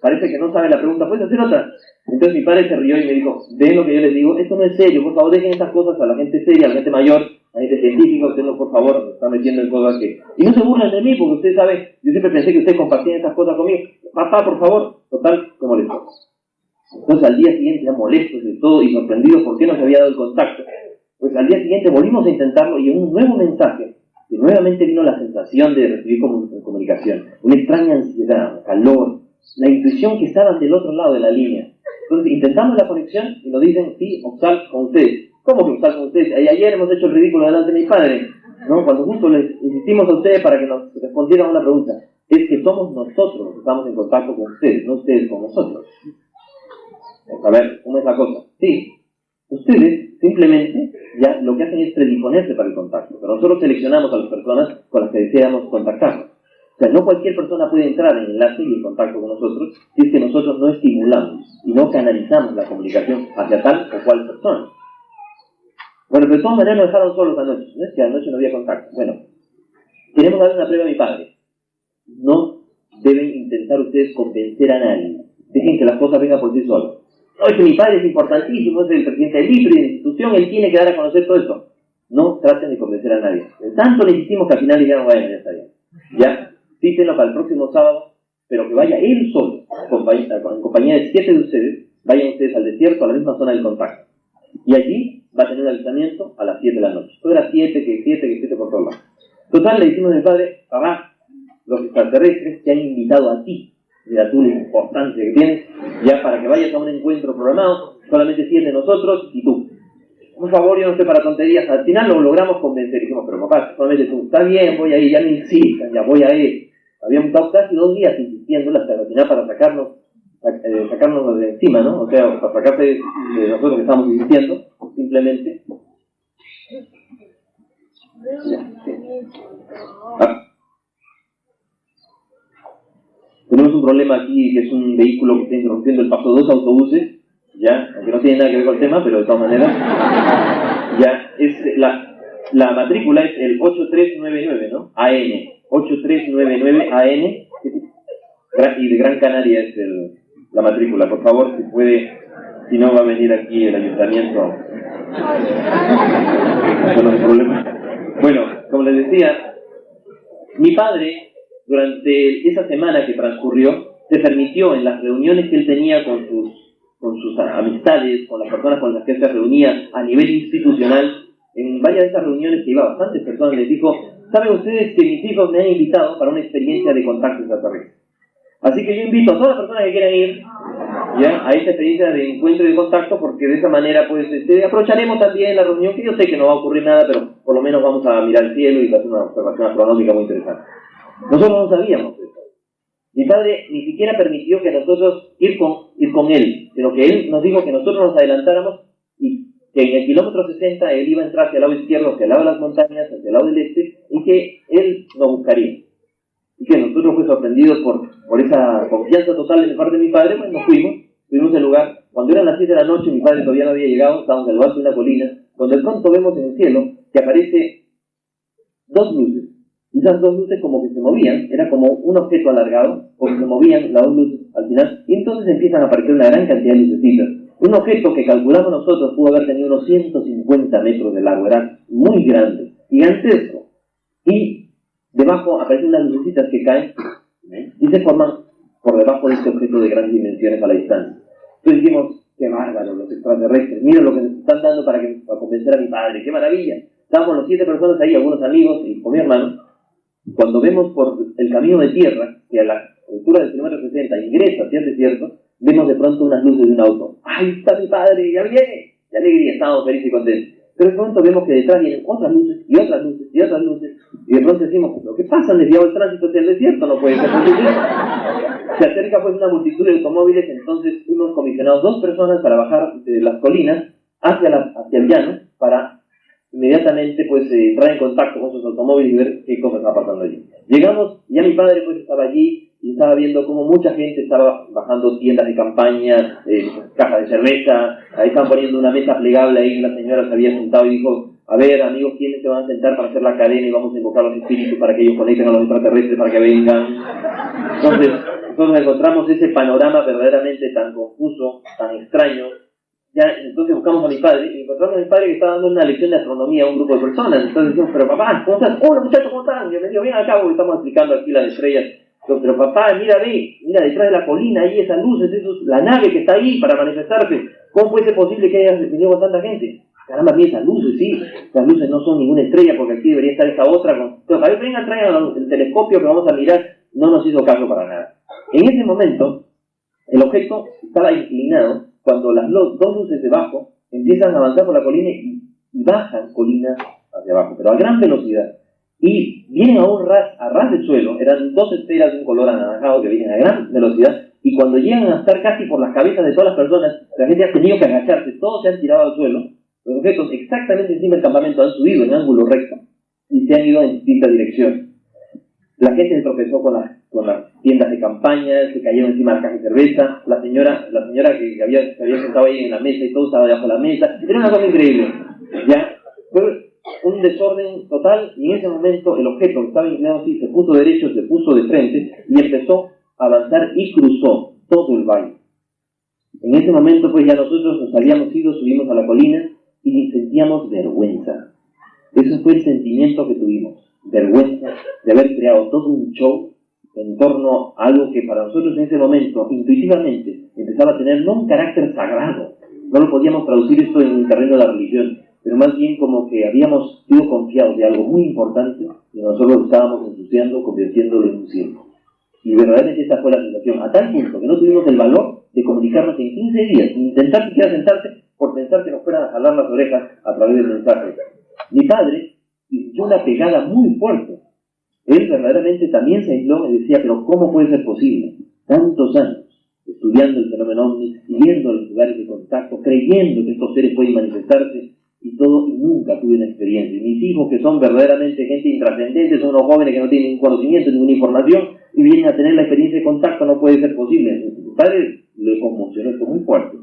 parece que no sabe la pregunta, ¿puedes hacer otra? Entonces mi padre se rió y me dijo, ven lo que yo les digo, esto no es serio, por favor dejen estas cosas a la gente seria, a la gente mayor, a la gente científica, ustedes no, por favor, me están metiendo en cosas que... Y no se burlen de mí, porque usted sabe, yo siempre pensé que ustedes compartían estas cosas conmigo. Papá, por favor, total, como les digo. Entonces al día siguiente, ya molestos de todo y sorprendidos por qué no se había dado el contacto, pues al día siguiente volvimos a intentarlo y en un nuevo mensaje, y nuevamente vino la sensación de recibir comunicación, una extraña ansiedad, calor, la intuición que estaban del otro lado de la línea. Entonces intentamos la conexión y nos dicen, sí, Oxal con ustedes. ¿Cómo que Oxal con ustedes? Ayer hemos hecho el ridículo delante de mi padre, ¿no? Cuando justo les insistimos a ustedes para que nos respondieran una pregunta. Es que somos nosotros los que estamos en contacto con ustedes, no ustedes con nosotros. A ver, ¿cómo es la cosa? Sí, ustedes simplemente ya lo que hacen es predisponerse para el contacto, pero nosotros seleccionamos a las personas con las que deseamos contactarnos. O sea, no cualquier persona puede entrar en el enlace y en contacto con nosotros si es que nosotros no estimulamos y no canalizamos la comunicación hacia tal o cual persona. Bueno, pero de todas maneras nos dejaron solos anoche, ¿no? Es que anoche no había contacto. Bueno, queremos darle una prueba a mi padre. No deben intentar ustedes convencer a nadie. Dejen que las cosas vengan por sí solas. No, es que mi padre es importantísimo, es el presidente del IFRI, de la institución, él tiene que dar a conocer todo esto. No traten de convencer a nadie. Tanto le insistimos que al final dijeron, bueno, ya está bien. Ya, cítenlo para el próximo sábado, pero que vaya él solo, en compañía de 7 de ustedes, vayan ustedes al desierto, a la misma zona del contacto. Y allí va a tener un avistamiento a las 7 de la noche. Todo era 7 por todos lados. Total, le decimos a mi padre, papá, los extraterrestres te han invitado a ti. Mira tú la importancia que tienes, ya para que vayas a un encuentro programado, solamente 7 de nosotros y tú. Por favor, yo no estoy para tonterías. Al final lo logramos convencer. Dijimos, pero papá, solamente tú. Está bien, voy a ir, ya me insistan, ya voy a ir. Habíamos estado casi 2 días insistiendo hasta al final para sacarnos de encima, ¿no? O sea, para sacarse de nosotros que estamos insistiendo, simplemente. Tenemos un problema aquí, que es un vehículo que está interrumpiendo el paso de 2 autobuses, ya, aunque no tiene nada que ver con el tema, pero de todas maneras, ya, es la matrícula es el 8399, ¿no? AN, 8399 AN, y de Gran Canaria es la matrícula. Por favor, si puede, si no va a venir aquí el ayuntamiento Eso no es un problema. Bueno, como les decía, mi padre, durante esa semana que transcurrió, se permitió en las reuniones que él tenía con sus amistades, con las personas con las que él se reunía a nivel institucional, en varias de esas reuniones que iba bastantes personas, les dijo: ¿saben ustedes que mis hijos me han invitado para una experiencia de contacto extraterrestre? Así que yo invito a todas las personas que quieran ir ya a esta experiencia de encuentro y de contacto, porque de esa manera pues aprovecharemos también la reunión, que yo sé que no va a ocurrir nada, pero por lo menos vamos a mirar el cielo y hacer una observación astronómica muy interesante. Nosotros no sabíamos eso. Mi padre ni siquiera permitió que nosotros ir con él, sino que él nos dijo que nosotros nos adelantáramos y que en el kilómetro 60 él iba a entrar hacia el lado izquierdo, hacia el lado de las montañas, hacia el lado del este, y que él nos buscaría. Y que nosotros, pues, sorprendidos por esa confianza total de parte de mi padre, pues nos fuimos al lugar. Cuando eran las 7 de la noche, mi padre todavía no había llegado, estábamos en lo alto de una colina, cuando de pronto vemos en el cielo que aparece dos luces. Y esas dos luces como que se movían, era como un objeto alargado, porque se movían las dos luces al final, y entonces empiezan a aparecer una gran cantidad de lucecitas. Un objeto que calculamos nosotros pudo haber tenido unos 150 metros de largo, era muy grande, gigantesco. Y debajo aparecen unas lucecitas que caen y se forman por debajo de este objeto de grandes dimensiones a la distancia. Entonces dijimos: qué bárbaro, los extraterrestres, mira lo que nos están dando para convencer a mi padre, qué maravilla. Estábamos los 7 personas ahí, algunos amigos y con mi hermano. Cuando vemos por el camino de tierra, que a la altura del kilómetro 60 ingresa hacia el desierto, vemos de pronto unas luces de un auto. ¡Ahí está mi padre! ¡Ya viene! ¡Qué alegría! Estábamos felices y contentos. Pero de pronto vemos que detrás vienen otras luces, y otras luces, y otras luces, y de pronto decimos: ¿lo que pasa? ¿Han desviado el tránsito hacia el desierto? No puede ser posible. Se acerca pues una multitud de automóviles, entonces fuimos comisionados 2 personas para bajar de las colinas hacia el llano, para inmediatamente pues entrar en contacto con sus automóviles y ver qué cosas estaba pasando allí. Llegamos, y ya mi padre pues estaba allí y estaba viendo cómo mucha gente estaba bajando tiendas de campaña, cajas de cerveza. Ahí estaban poniendo una mesa plegable, ahí una señora se había sentado y dijo: a ver, amigos, ¿quiénes se van a sentar para hacer la cadena y vamos a invocar a los espíritus para que ellos conecten a los extraterrestres para que vengan? Entonces nosotros encontramos ese panorama verdaderamente tan confuso, tan extraño. Ya, entonces buscamos a mi padre y encontramos a mi padre que estaba dando una lección de astronomía a un grupo de personas. Entonces decimos: pero papá, ¿cómo estás? Hola muchachos, ¿cómo están? Y me dijo: ven acá, porque estamos explicando aquí las estrellas. Pero papá, mira detrás de la colina, ahí esas luces, la nave que está ahí para manifestarse. ¿Cómo puede ser posible que haya venido tanta gente? Caramba, mira esas luces, sí. Esas luces no son ninguna estrella, porque aquí debería estar esta otra. Entonces, a ver, vengan, traigan el telescopio que vamos a mirar. No nos hizo caso para nada. En ese momento, el objeto estaba inclinado cuando las dos luces debajo empiezan a avanzar por la colina y bajan colinas hacia abajo, pero a gran velocidad. Y vienen a ras del suelo, eran 2 esferas de un color anaranjado que vienen a gran velocidad, y cuando llegan a estar casi por las cabezas de todas las personas, la gente ha tenido que agacharse, todos se han tirado al suelo, los objetos exactamente encima del campamento han subido en ángulo recto y se han ido en distintas direcciones. La gente se tropezó con las tiendas de campaña, se cayeron encima de las cajas de cerveza, la señora que había sentado ahí en la mesa y todo estaba debajo de la mesa. Era una cosa increíble. Ya fue un desorden total, y en ese momento el objeto que estaba inclinado así se puso derecho, se puso de frente y empezó a avanzar y cruzó todo el valle. En ese momento pues ya nosotros nos habíamos ido, subimos a la colina y sentíamos vergüenza. Ese fue el sentimiento que tuvimos. Vergüenza de haber creado todo un show en torno a algo que para nosotros en ese momento, intuitivamente, empezaba a tener no un carácter sagrado. No lo podíamos traducir esto en el terreno de la religión, pero más bien como que habíamos sido confiados de algo muy importante y nosotros lo estábamos ensuciando, convirtiéndolo en un circo. Y verdaderamente esta fue la sensación, a tal punto que no tuvimos el valor de comunicarnos en 15 días, sin intentar siquiera sentarse por pensar que nos fueran a jalar las orejas a través del mensaje. Mi padre sintió una pegada muy fuerte. Él verdaderamente también se aisló y decía: pero ¿cómo puede ser posible? Tantos años estudiando el fenómeno ovni, viendo los lugares de contacto, creyendo que estos seres pueden manifestarse y todo, y nunca tuve una experiencia. Y mis hijos, que son verdaderamente gente intrascendente, son unos jóvenes que no tienen ningún conocimiento, ninguna información, y vienen a tener la experiencia de contacto, no puede ser posible. Mi padre le conmocionó, fue muy fuerte.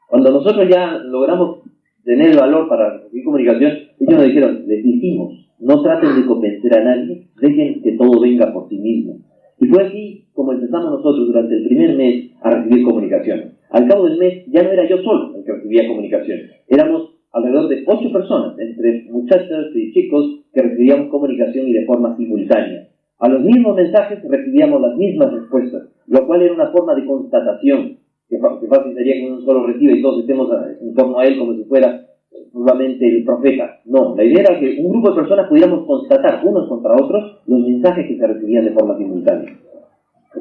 Cuando nosotros ya logramos tener el valor para recibir comunicación, ellos nos dijeron: les dijimos, no traten de convencer a nadie, dejen que todo venga por sí mismo. Y fue así como empezamos nosotros durante el primer mes a recibir comunicación. Al cabo del mes ya no era yo solo el que recibía comunicación, éramos alrededor de 8 personas, entre muchachas y chicos, que recibíamos comunicación y de forma simultánea. A los mismos mensajes recibíamos las mismas respuestas, lo cual era una forma de constatación, que fácil sería que uno solo reciba y todos estemos en torno a él como si fuera nuevamente el profeta. No, la idea era que un grupo de personas pudiéramos constatar unos contra otros los mensajes que se recibían de forma simultánea.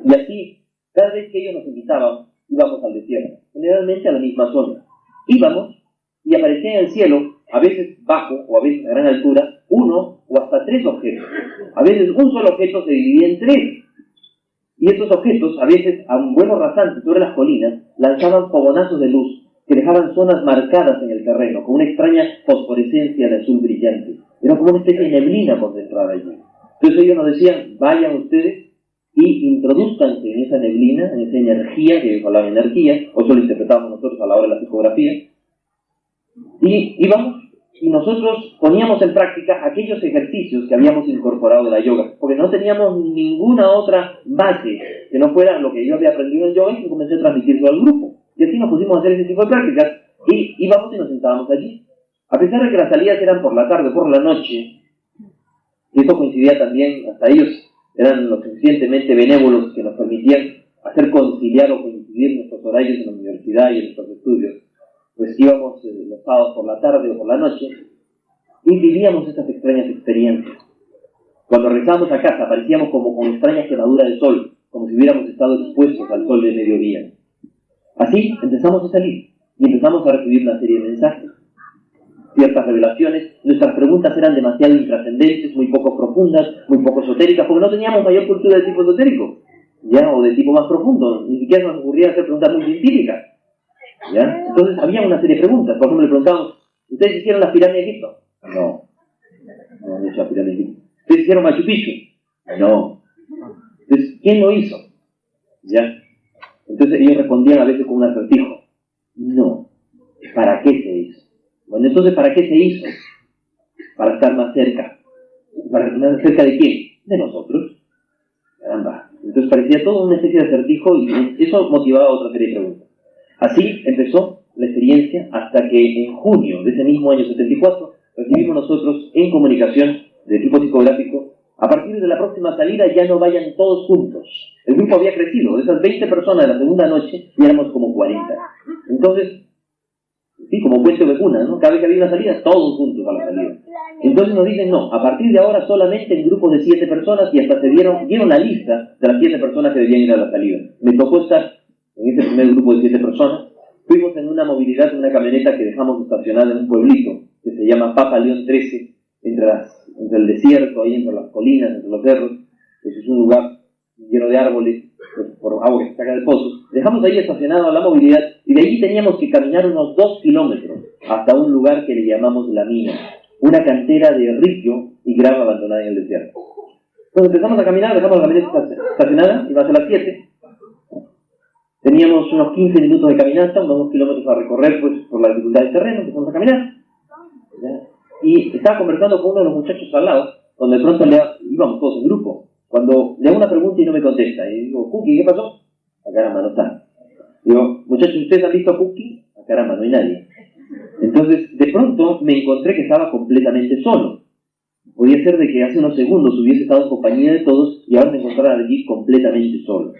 Y así, cada vez que ellos nos invitaban, íbamos al desierto, generalmente a la misma zona. Íbamos y aparecía en el cielo, a veces bajo o a veces a gran altura, 1 o hasta 3 objetos. A veces un solo objeto se dividía en 3. Y estos objetos, a veces a un vuelo rasante sobre las colinas, lanzaban fogonazos de luz que dejaban zonas marcadas en el terreno, con una extraña fosforescencia de azul brillante. Era como una especie de neblina concentrada allí. Entonces ellos nos decían, vayan ustedes y introduzcanse en esa neblina, en esa energía, que ellos hablaban de energía, o eso lo interpretábamos nosotros a la hora de la psicografía, y íbamos y nosotros poníamos en práctica aquellos ejercicios que habíamos incorporado de la yoga, porque no teníamos ninguna otra base que no fuera lo que yo había aprendido en yoga, y comencé a transmitirlo al grupo. Y así nos pusimos a hacer ese tipo de prácticas, y íbamos y nos sentábamos allí. A pesar de que las salidas eran por la tarde o por la noche, y eso coincidía también, hasta ellos eran lo suficientemente benévolos que nos permitían hacer conciliar o coincidir nuestros horarios en la universidad y en nuestros estudios, pues íbamos los sábados por la tarde o por la noche y vivíamos estas extrañas experiencias. Cuando regresábamos a casa parecíamos como con extrañas quemaduras del sol, como si hubiéramos estado expuestos al sol de mediodía. Así empezamos a salir y empezamos a recibir una serie de mensajes, ciertas revelaciones. Nuestras preguntas eran demasiado intrascendentes, muy poco profundas, muy poco esotéricas, porque no teníamos mayor cultura de tipo esotérico, ¿ya? O de tipo más profundo. Ni siquiera nos ocurría hacer preguntas muy científicas, ¿ya? Entonces había una serie de preguntas. Por ejemplo, le preguntábamos, ¿ustedes hicieron las pirámides de Egipto? No han hecho las pirámides de Egipto. ¿Ustedes hicieron Machu Picchu? No. Entonces, ¿quién lo hizo? ¿Ya? Entonces ellos respondían a veces con un acertijo. No. ¿Para qué se hizo? Bueno, entonces, ¿para qué se hizo? Para estar más cerca. ¿Para estar más cerca de quién? De nosotros. Caramba. Entonces parecía todo una especie de acertijo y eso motivaba otra serie de preguntas. Así empezó la experiencia hasta que en junio de ese mismo año 74 recibimos nosotros en comunicación de tipo psicográfico: a partir de la próxima salida ya no vayan todos juntos. El grupo había crecido, de esas 20 personas de la segunda noche ya éramos como 40. Entonces, sí, como cuento de cuna, ¿no? Cada vez que había una salida, todos juntos a la salida. Entonces nos dicen, no, a partir de ahora solamente en grupos de 7 personas, y hasta se dieron la lista de las 7 personas que debían ir a la salida. Me tocó estar en ese primer grupo de 7 personas. Fuimos en una movilidad, en una camioneta que dejamos estacionada en un pueblito que se llama Papa León 13, entre el desierto, ahí entre las colinas, entre los cerros. Ese es un lugar lleno de árboles, pues, por agua que se saca del pozo. Dejamos ahí estacionada la movilidad y de allí teníamos que caminar unos 2 kilómetros hasta un lugar que le llamamos La Mina, una cantera de ripio y grava abandonada en el desierto. Entonces empezamos a caminar, dejamos la camioneta estacionada, iba a ser las 7. Teníamos unos 15 minutos de caminata, unos 2 kilómetros a recorrer, pues por la dificultad del terreno. Empezamos a caminar, ¿ya? Y estaba conversando con uno de los muchachos al lado, donde de pronto íbamos todos en grupo, cuando le hago una pregunta y no me contesta. Y digo, Cookie, ¿qué pasó? A caramba, no está. Digo, muchachos, ¿ustedes han visto a Cookie? A caramba, no hay nadie. Entonces, de pronto me encontré que estaba completamente solo. Podía ser de que hace unos segundos hubiese estado en compañía de todos y ahora me encontrara allí completamente solo.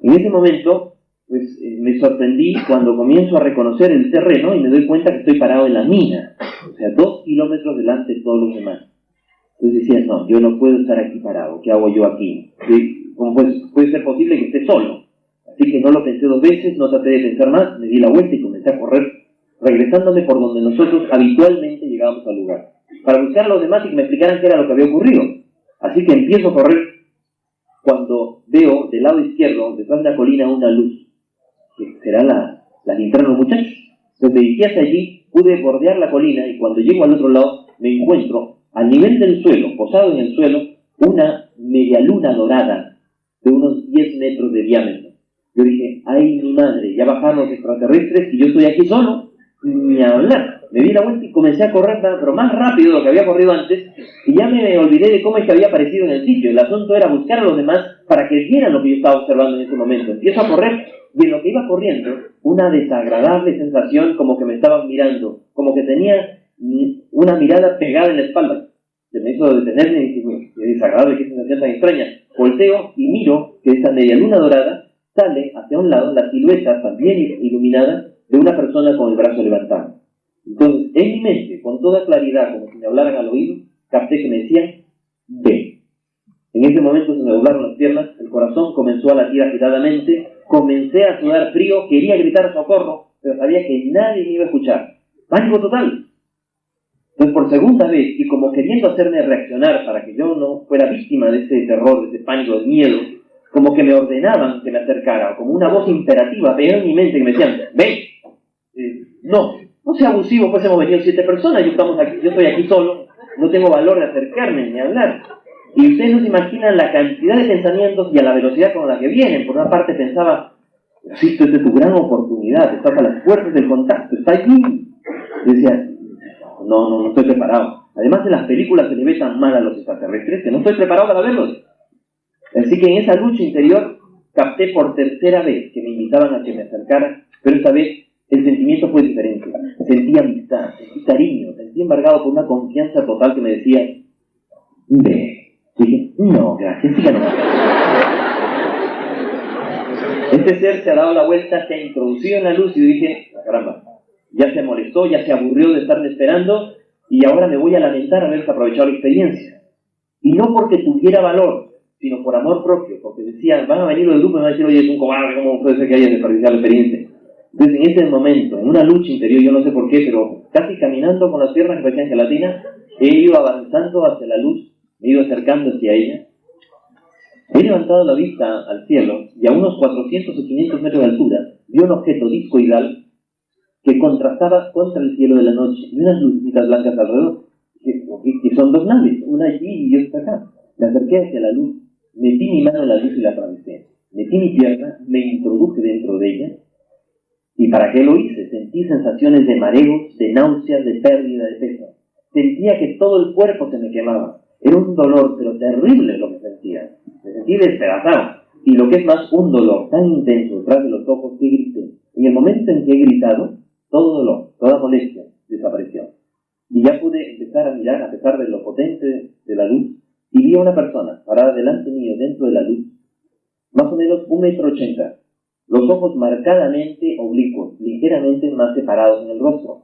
En ese momento, pues me sorprendí cuando comienzo a reconocer el terreno y me doy cuenta que estoy parado en la mina, o sea, 2 kilómetros delante de todos los demás. Entonces decía, no, yo no puedo estar aquí parado, ¿qué hago yo aquí? ¿Cómo puede ser posible que esté solo? Así que no lo pensé 2 veces, no traté de pensar más, me di la vuelta y comencé a correr, regresándome por donde nosotros habitualmente llegábamos al lugar, para buscar a los demás y que me explicaran qué era lo que había ocurrido. Así que empiezo a correr cuando veo del lado izquierdo, detrás de la colina, una luz, que será la linterna de los muchachos. Entonces me dirigí hacia allí, pude bordear la colina y cuando llego al otro lado me encuentro a nivel del suelo, posado en el suelo, una media luna dorada de unos 10 metros de diámetro. Yo dije, ay mi madre, ya bajaron los extraterrestres y yo estoy aquí solo, ni a hablar. Me di la vuelta y comencé a correr, pero más rápido de lo que había corrido antes, y ya me olvidé de cómo es que había aparecido en el sitio. El asunto era buscar a los demás para que vieran lo que yo estaba observando en ese momento. Empiezo a correr Y en lo que iba corriendo, una desagradable sensación como que me estaban mirando, como que tenía una mirada pegada en la espalda. Se me hizo detenerme y dije, qué desagradable, qué sensación tan extraña. Volteo y miro que esa media luna dorada sale hacia un lado la silueta también iluminada de una persona con el brazo levantado. Entonces, en mi mente, con toda claridad, como si me hablaran al oído, capté que me decían, ve. En ese momento se me doblaron las piernas, el corazón comenzó a latir agitadamente, comencé a sudar frío, quería gritar socorro, pero sabía que nadie me iba a escuchar. Pánico total. Entonces, por segunda vez, y como queriendo hacerme reaccionar para que yo no fuera víctima de ese terror, de ese pánico, de miedo, como que me ordenaban que me acercara, o como una voz imperativa pegada en mi mente que me decían, ven. No sea abusivo, pues hemos venido 7 personas, yo estoy aquí solo, no tengo valor de acercarme ni hablar. Y ustedes no se imaginan la cantidad de pensamientos y a la velocidad con la que vienen. Por una parte pensaba, Sisto, esta es tu gran oportunidad, estás a las puertas del contacto, está allí. Y decía, no estoy preparado. Además, en las películas se le ve tan mal a los extraterrestres que no estoy preparado para verlos. Así que en esa lucha interior capté por tercera vez que me invitaban a que me acercara, pero esta vez el sentimiento fue diferente. Sentí amistad, sentí cariño, sentí embargado por una confianza total que me decía, ve. Dije, no, gracias, síganos. Este ser se ha dado la vuelta, se ha introducido en la luz y dije, caramba, ya se molestó, ya se aburrió de estarme esperando y ahora me voy a lamentar haber desaprovechado la experiencia. Y no porque tuviera valor, sino por amor propio, porque decía, van a venir los grupos y me van a decir, oye, es un cobarde, ¿cómo puede ser que hayas desperdiciado la experiencia? Entonces, en ese momento, en una lucha interior, yo no sé por qué, pero casi caminando con las piernas que parecían gelatina, he ido avanzando hacia la luz, me he ido acercando hacia ella. He levantado la vista al cielo y a unos 400 o 500 metros de altura vi un objeto discoidal que contrastaba contra el cielo de la noche y unas lucitas blancas alrededor, que son 2 naves, una allí y otra acá. Me acerqué hacia la luz, metí mi mano en la luz y la atravesé. Metí mi pierna, me introduje dentro de ella. ¿Y para qué lo hice? Sentí sensaciones de mareos, de náuseas, de pérdida de peso. Sentía que todo el cuerpo se me quemaba. Era un dolor, pero terrible lo que sentía. Me sentí despedazado. Y lo que es más, un dolor tan intenso detrás de los ojos que grité. En el momento en que he gritado, todo dolor, toda molestia desapareció. Y ya pude empezar a mirar, a pesar de lo potente de la luz, y vi a una persona parada delante mío dentro de la luz, más o menos 1,80 m, los ojos marcadamente oblicuos, ligeramente más separados en el rostro.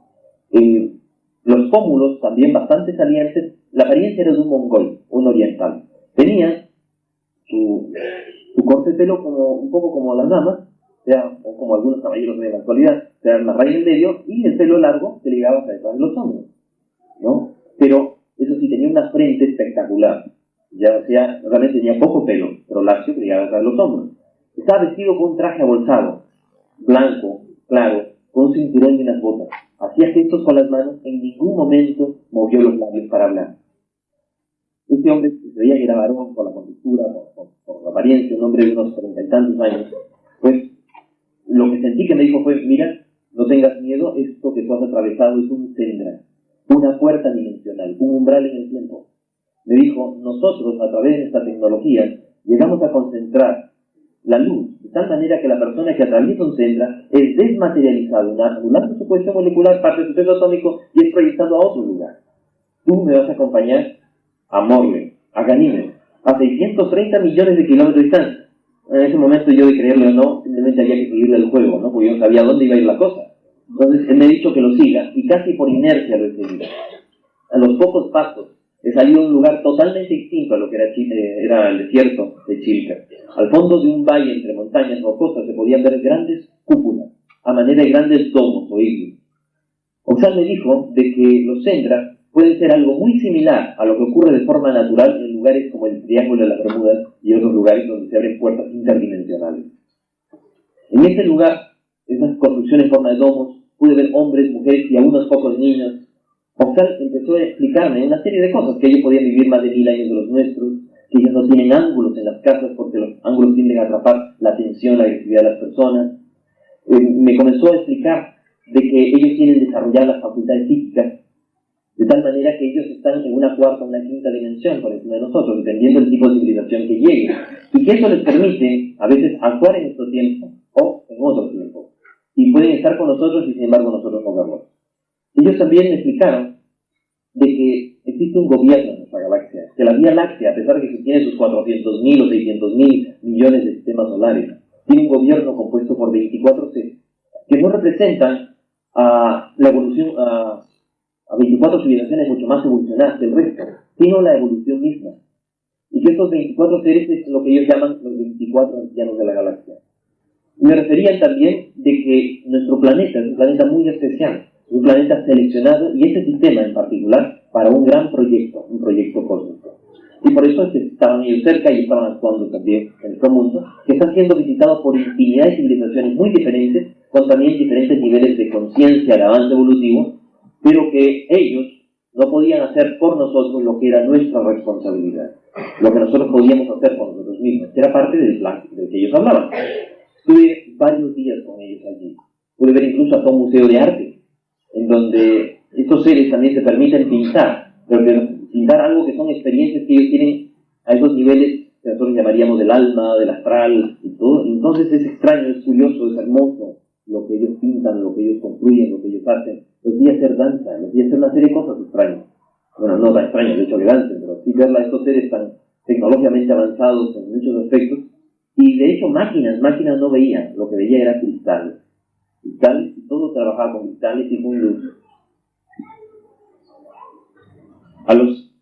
Los pómulos también bastante salientes, la apariencia era de un mongol, un oriental. Tenía su corte de pelo un poco como las damas, o como algunos caballeros de la actualidad, una raya en medio y el pelo largo que llegaba hasta detrás de los hombros, ¿no? Pero eso sí, tenía una frente espectacular. Realmente tenía poco pelo, pero lacio que llegaba hasta los hombros. Estaba vestido con un traje abolsado, blanco, claro, con un cinturón y unas botas. Hacía gestos con las manos, en ningún momento movió los labios para hablar. Este hombre se veía que era varón por la contextura, por la apariencia, un hombre de unos 30 y tantos años. Pues lo que sentí que me dijo fue, mira, no tengas miedo, esto que tú has atravesado es un sendra, una puerta dimensional, un umbral en el tiempo. Me dijo, nosotros a través de esta tecnología llegamos a concentrar la luz de tal manera que la persona que atraviesa un sendra es desmaterializado, anulando su cohesión molecular, parte de su peso atómico y es proyectado a otro lugar. Tú me vas a acompañar a Morle, a Ganímedes, a 630 millones de kilómetros de distancia. En ese momento yo, de creerle o no, simplemente había que seguirle el juego, ¿no? Porque yo no sabía dónde iba a ir la cosa. Entonces él me ha dicho que lo siga y casi por inercia lo he seguido. A los pocos pasos he salido a un lugar totalmente distinto a lo que era el desierto de Chilca. Al fondo de un valle entre montañas rocosas se podían ver grandes cúpulas, a manera de grandes domos o iglos. Oxal me dijo de que los sendras pueden ser algo muy similar a lo que ocurre de forma natural en lugares como el Triángulo de las Bermudas y otros lugares donde se abren puertas interdimensionales. En este lugar, esas construcciones en forma de domos, pude ver hombres, mujeres y a unos pocos niños. Oxal empezó a explicarme una serie de cosas, que ellos podían vivir más de 1000 años de los nuestros, que ellos no tienen ángulos en las casas porque los ángulos tienden a atrapar la atención, la agresividad de las personas. Me comenzó a explicar de que ellos tienen desarrolladas las facultades psíquicas, de tal manera que ellos están en una cuarta o una quinta dimensión por encima de nosotros, dependiendo del tipo de civilización que llegue, y que eso les permite a veces actuar en nuestro tiempo o en otro tiempo. Y pueden estar con nosotros y sin embargo nosotros no verlos. Ellos también me explicaron de que existe un gobierno en nuestra galaxia, que la Vía Láctea, a pesar de que tiene sus 400.000 o 600.000 millones de sistemas solares, tiene un gobierno compuesto por 24 seres, que no representan a la evolución, a 24 civilizaciones mucho más evolucionadas que el resto, sino la evolución misma. Y que estos 24 seres es lo que ellos llaman los 24 ancianos de la galaxia. Me referían también de que nuestro planeta es un planeta muy especial, un planeta seleccionado, y este sistema en particular, para un gran proyecto, un proyecto cósmico. Y por eso es que estaban ellos cerca y estaban actuando también en nuestro mundo, que está siendo visitado por infinidad de civilizaciones muy diferentes, con también diferentes niveles de conciencia, de avance evolutivo, pero que ellos no podían hacer por nosotros lo que era nuestra responsabilidad, lo que nosotros podíamos hacer por nosotros mismos, que era parte del plan del que ellos hablaban. Estuve varios días con ellos allí. Pude ver incluso hasta un museo de arte, en donde estos seres también se permiten pintar, pero que pintar algo que son experiencias que ellos tienen a esos niveles que nosotros llamaríamos del alma, del astral y todo. Entonces es extraño, es curioso, es hermoso lo que ellos pintan, lo que ellos construyen, lo que ellos hacen. Los vi hacer danza, los vi hacer una serie de cosas extrañas. Bueno, no tan extrañas, de hecho que dancen, pero sí verla a estos seres tan tecnológicamente avanzados en muchos aspectos. Y de hecho máquinas no veía, lo que veía era cristales, y todo trabajaba con cristales y con luz.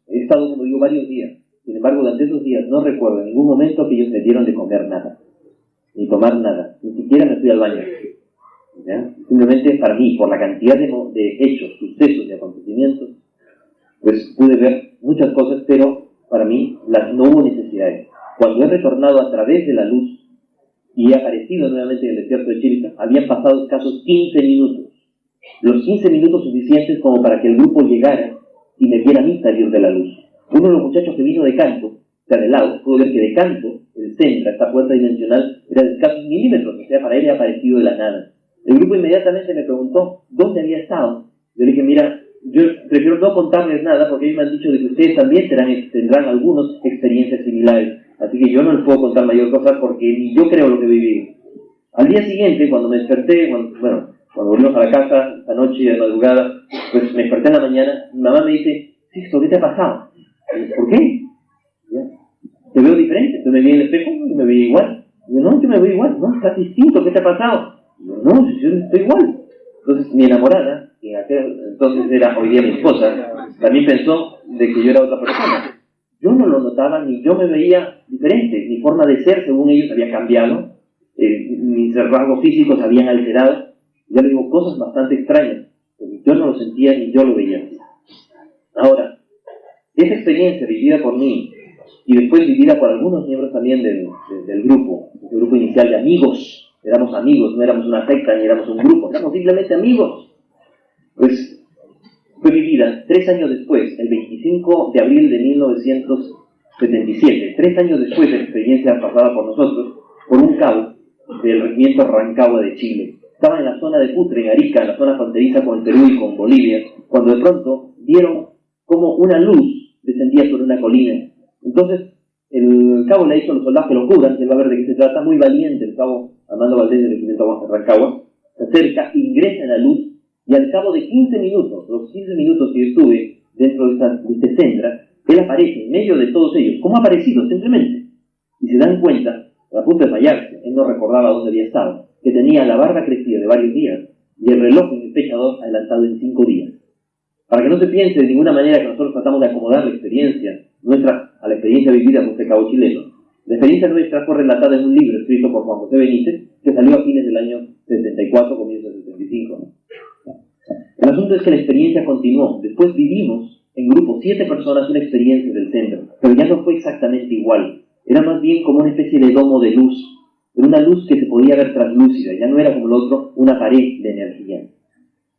He estado, como digo, varios días. Sin embargo, durante esos días no recuerdo en ningún momento que ellos me dieron de comer nada, ni tomar nada, ni siquiera me fui al baño. ¿Ya? Simplemente para mí, por la cantidad de hechos, sucesos y acontecimientos, pues pude ver muchas cosas, pero para mí no hubo necesidades. Cuando he retornado a través de la luz y he aparecido nuevamente en el desierto de Chilca, habían pasado escasos 15 minutos. Los 15 minutos suficientes como para que el grupo llegara y me viera a mí salir de la luz. Uno de los muchachos que vino de canto, o sea, de lado, pudo ver que de canto, el centro, esta puerta dimensional, era de escasos milímetros, o sea, para él había aparecido de la nada. El grupo inmediatamente me preguntó dónde había estado. Yo le dije, mira, yo prefiero no contarles nada porque ellos me han dicho de que ustedes también tendrán algunas experiencias similares. Así que yo no les puedo contar mayor cosa porque ni yo creo lo que he vivido. Al día siguiente, cuando me desperté, cuando volvimos a la casa, esta noche de madrugada, pues me desperté en la mañana, mi mamá me dice, Sixto, ¿qué te ha pasado? Y yo, ¿por qué? ¿Ya? Te veo diferente. Entonces me vi en el espejo y me vi igual. Y yo, no, yo me veo igual, no, estás distinto, ¿qué te ha pasado? Y yo, no, yo estoy igual. Entonces mi enamorada, que entonces era hoy día mi esposa, también pensó de que yo era otra persona. Yo no lo notaba, ni yo me veía diferente. Mi forma de ser, según ellos, había cambiado. Mis rasgos físicos habían alterado. Ya le digo, cosas bastante extrañas. Yo no lo sentía ni yo lo veía. Ahora, esa experiencia vivida por mí y después vivida por algunos miembros también del grupo inicial de amigos, éramos amigos, no éramos una secta ni éramos un grupo, éramos simplemente amigos, pues fue vivida 3 años después, el 25 de abril de 1977, 3 años después de la experiencia pasada por nosotros, por un cabo del regimiento Rancagua de Chile. Estaba en la zona de Putre, en Arica, en la zona fronteriza con el Perú y con Bolivia, cuando de pronto vieron como una luz descendía sobre una colina. Entonces, el cabo le ha dicho a los soldados que lo cubran, que va a ver de qué se trata, muy valiente el cabo Armando Valdés del regimiento Rancagua, se acerca, ingresa en la luz, y al cabo de 15 minutos, los 15 minutos que yo estuve dentro de este Sendra, él aparece en medio de todos ellos. ¿Cómo ha aparecido? Simplemente. Y se dan cuenta, a punto de fallarse, él no recordaba dónde había estado, que tenía la barba crecida de varios días y el reloj en el fechador adelantado en 5 días. Para que no se piense de ninguna manera que nosotros tratamos de acomodar la experiencia nuestra a la experiencia vivida por este cabo chileno. La experiencia nuestra fue relatada en un libro escrito por Juan José Benítez, que salió a fines del año 74, comienzos del 75. ¿No? El asunto es que la experiencia continuó. Después vivimos en grupo 7 personas una experiencia del centro, pero ya no fue exactamente igual. Era más bien como una especie de domo de luz, pero una luz que se podía ver translúcida, ya no era como lo otro, una pared de energía.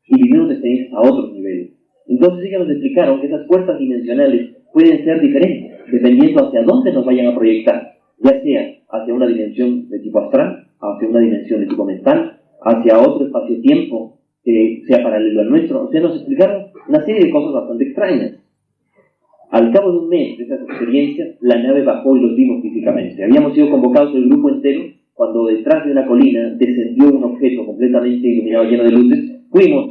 Y vivimos experiencias a otros niveles. Entonces ellos nos explicaron que esas puertas dimensionales pueden ser diferentes, dependiendo hacia dónde nos vayan a proyectar, ya sea hacia una dimensión de tipo astral, hacia una dimensión de tipo mental, hacia otro espacio-tiempo que sea paralelo al nuestro. O sea, nos explicaron una serie de cosas bastante extrañas. Al cabo de un mes de esas experiencias, la nave bajó y los vimos físicamente. Habíamos sido convocados el grupo entero cuando detrás de una colina descendió un objeto completamente iluminado, lleno de luces,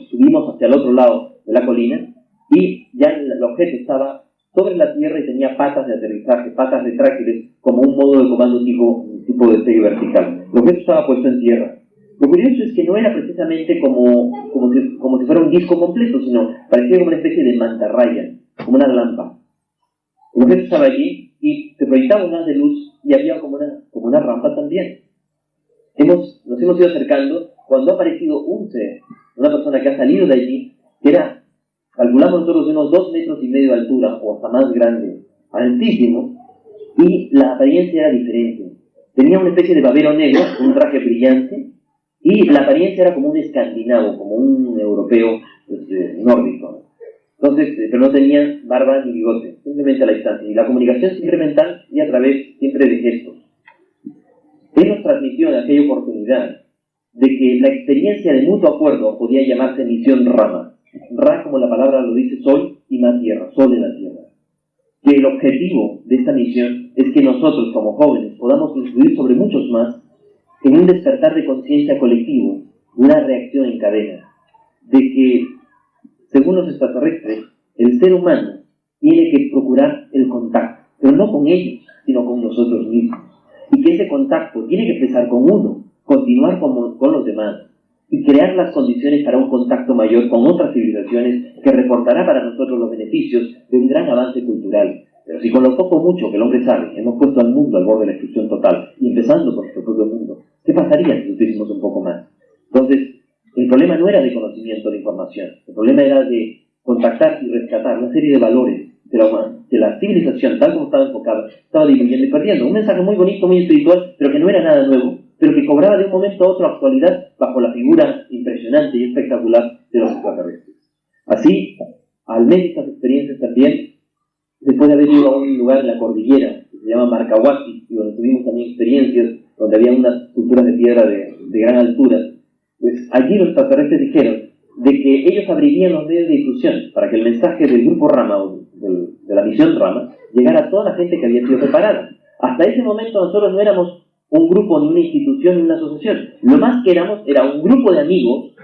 subimos hacia el otro lado de la colina y ya el objeto estaba sobre la tierra y tenía patas de aterrizaje, patas retráctiles, como un modo de comando tipo de destello vertical. El objeto estaba puesto en tierra. Lo curioso es que no era precisamente como si fuera un disco completo, sino parecía como una especie de mantarraya, como una lámpara. El objeto estaba allí y se proyectaba un haz de luz y había como una rampa también. Nos hemos ido acercando cuando ha aparecido un ser, una persona que ha salido de allí, que era, calculamos nosotros, de unos 2,5 metros de altura, o hasta más grande, altísimo, y la apariencia era diferente. Tenía una especie de babero negro, un traje brillante, y la apariencia era como un escandinavo, como un europeo nórdico. Entonces, pero no tenía barba ni bigote, simplemente a la distancia. Y la comunicación siempre mental y a través siempre de gestos. Él nos transmitió en aquella oportunidad de que la experiencia de mutuo acuerdo podía llamarse misión Rama. Ra, como la palabra lo dice, sol, y Ma tierra, sol en la tierra. Que el objetivo de esta misión es que nosotros, como jóvenes, podamos influir sobre muchos más en un despertar de conciencia colectivo, una reacción en cadena, de que, según los extraterrestres, el ser humano tiene que procurar el contacto, pero no con ellos, sino con nosotros mismos. Y que ese contacto tiene que empezar con uno, continuar con los demás, y crear las condiciones para un contacto mayor con otras civilizaciones que reportará para nosotros los beneficios de un gran avance cultural. Pero si con lo poco o mucho que el hombre sabe hemos puesto al mundo al borde de la destrucción total, y empezando por nuestro propio mundo, ¿qué pasaría si tuviésemos un poco más? Entonces, el problema no era de conocimiento, de información, el problema era de contactar y rescatar una serie de valores de la civilización, tal como estaba enfocada, estaba diluyendo y perdiendo. Un mensaje muy bonito, muy espiritual, pero que no era nada nuevo, pero que cobraba de un momento a otro actualidad bajo la figura impresionante y espectacular de los extraterrestres. Así, al medio de estas experiencias también, después de haber ido a un lugar en la cordillera, que se llama Marcahuasi, y donde tuvimos también experiencias, donde había unas culturas de piedra de gran altura, pues allí los extraterrestres dijeron de que ellos abrirían los medios de difusión para que el mensaje del grupo Rama, o de la misión Rama, llegara a toda la gente que había sido preparada. Hasta ese momento nosotros no éramos un grupo, ni una institución, ni una asociación. Lo más que éramos era un grupo de amigos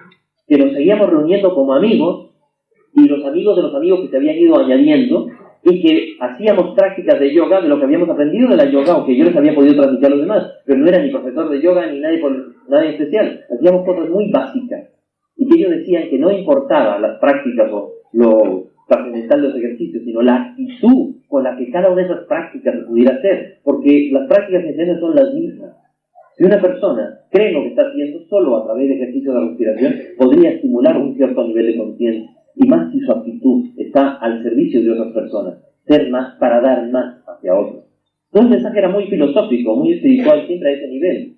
que nos seguíamos reuniendo como amigos, y los amigos de los amigos que se habían ido añadiendo, y que hacíamos prácticas de yoga, de lo que habíamos aprendido de la yoga, o que yo les había podido transmitir a los demás, pero no era ni profesor de yoga, ni nadie especial. Hacíamos cosas muy básicas, y que ellos decían que no importaba las prácticas o lo trascendental de los ejercicios, sino la actitud con la que cada una de esas prácticas se pudiera hacer, porque las prácticas esenciales son las mismas. Si una persona cree lo que está haciendo, solo a través de ejercicios de respiración podría estimular un cierto nivel de conciencia, y más si su actitud está al servicio de otras personas, ser más para dar más hacia otros. Entonces el mensaje era muy filosófico, muy espiritual, siempre a ese nivel.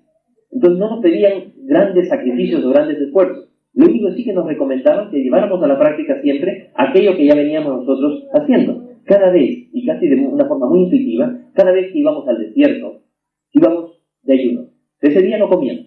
Entonces no nos pedían grandes sacrificios o grandes esfuerzos. Lo único sí que nos recomendaban que lleváramos a la práctica siempre aquello que ya veníamos nosotros haciendo. Cada vez, y casi de una forma muy intuitiva, cada vez que íbamos al desierto, íbamos de ayuno. Ese día no comíamos,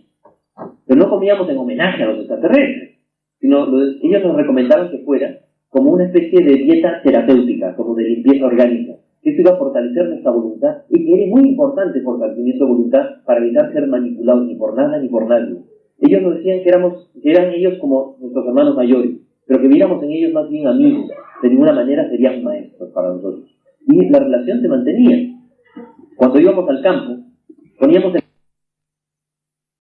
pero no comíamos en homenaje a los extraterrestres, sino ellos nos recomendaron que fuera como una especie de dieta terapéutica, como de limpieza orgánica, que esto iba a fortalecer nuestra voluntad, y que era muy importante el fortalecimiento de voluntad para evitar ser manipulados ni por nada ni por nadie. Ellos nos decían que eran ellos como nuestros hermanos mayores, pero que viéramos en ellos más bien amigos. De ninguna manera serían maestros para nosotros. Y la relación se mantenía. Cuando íbamos al campo, poníamos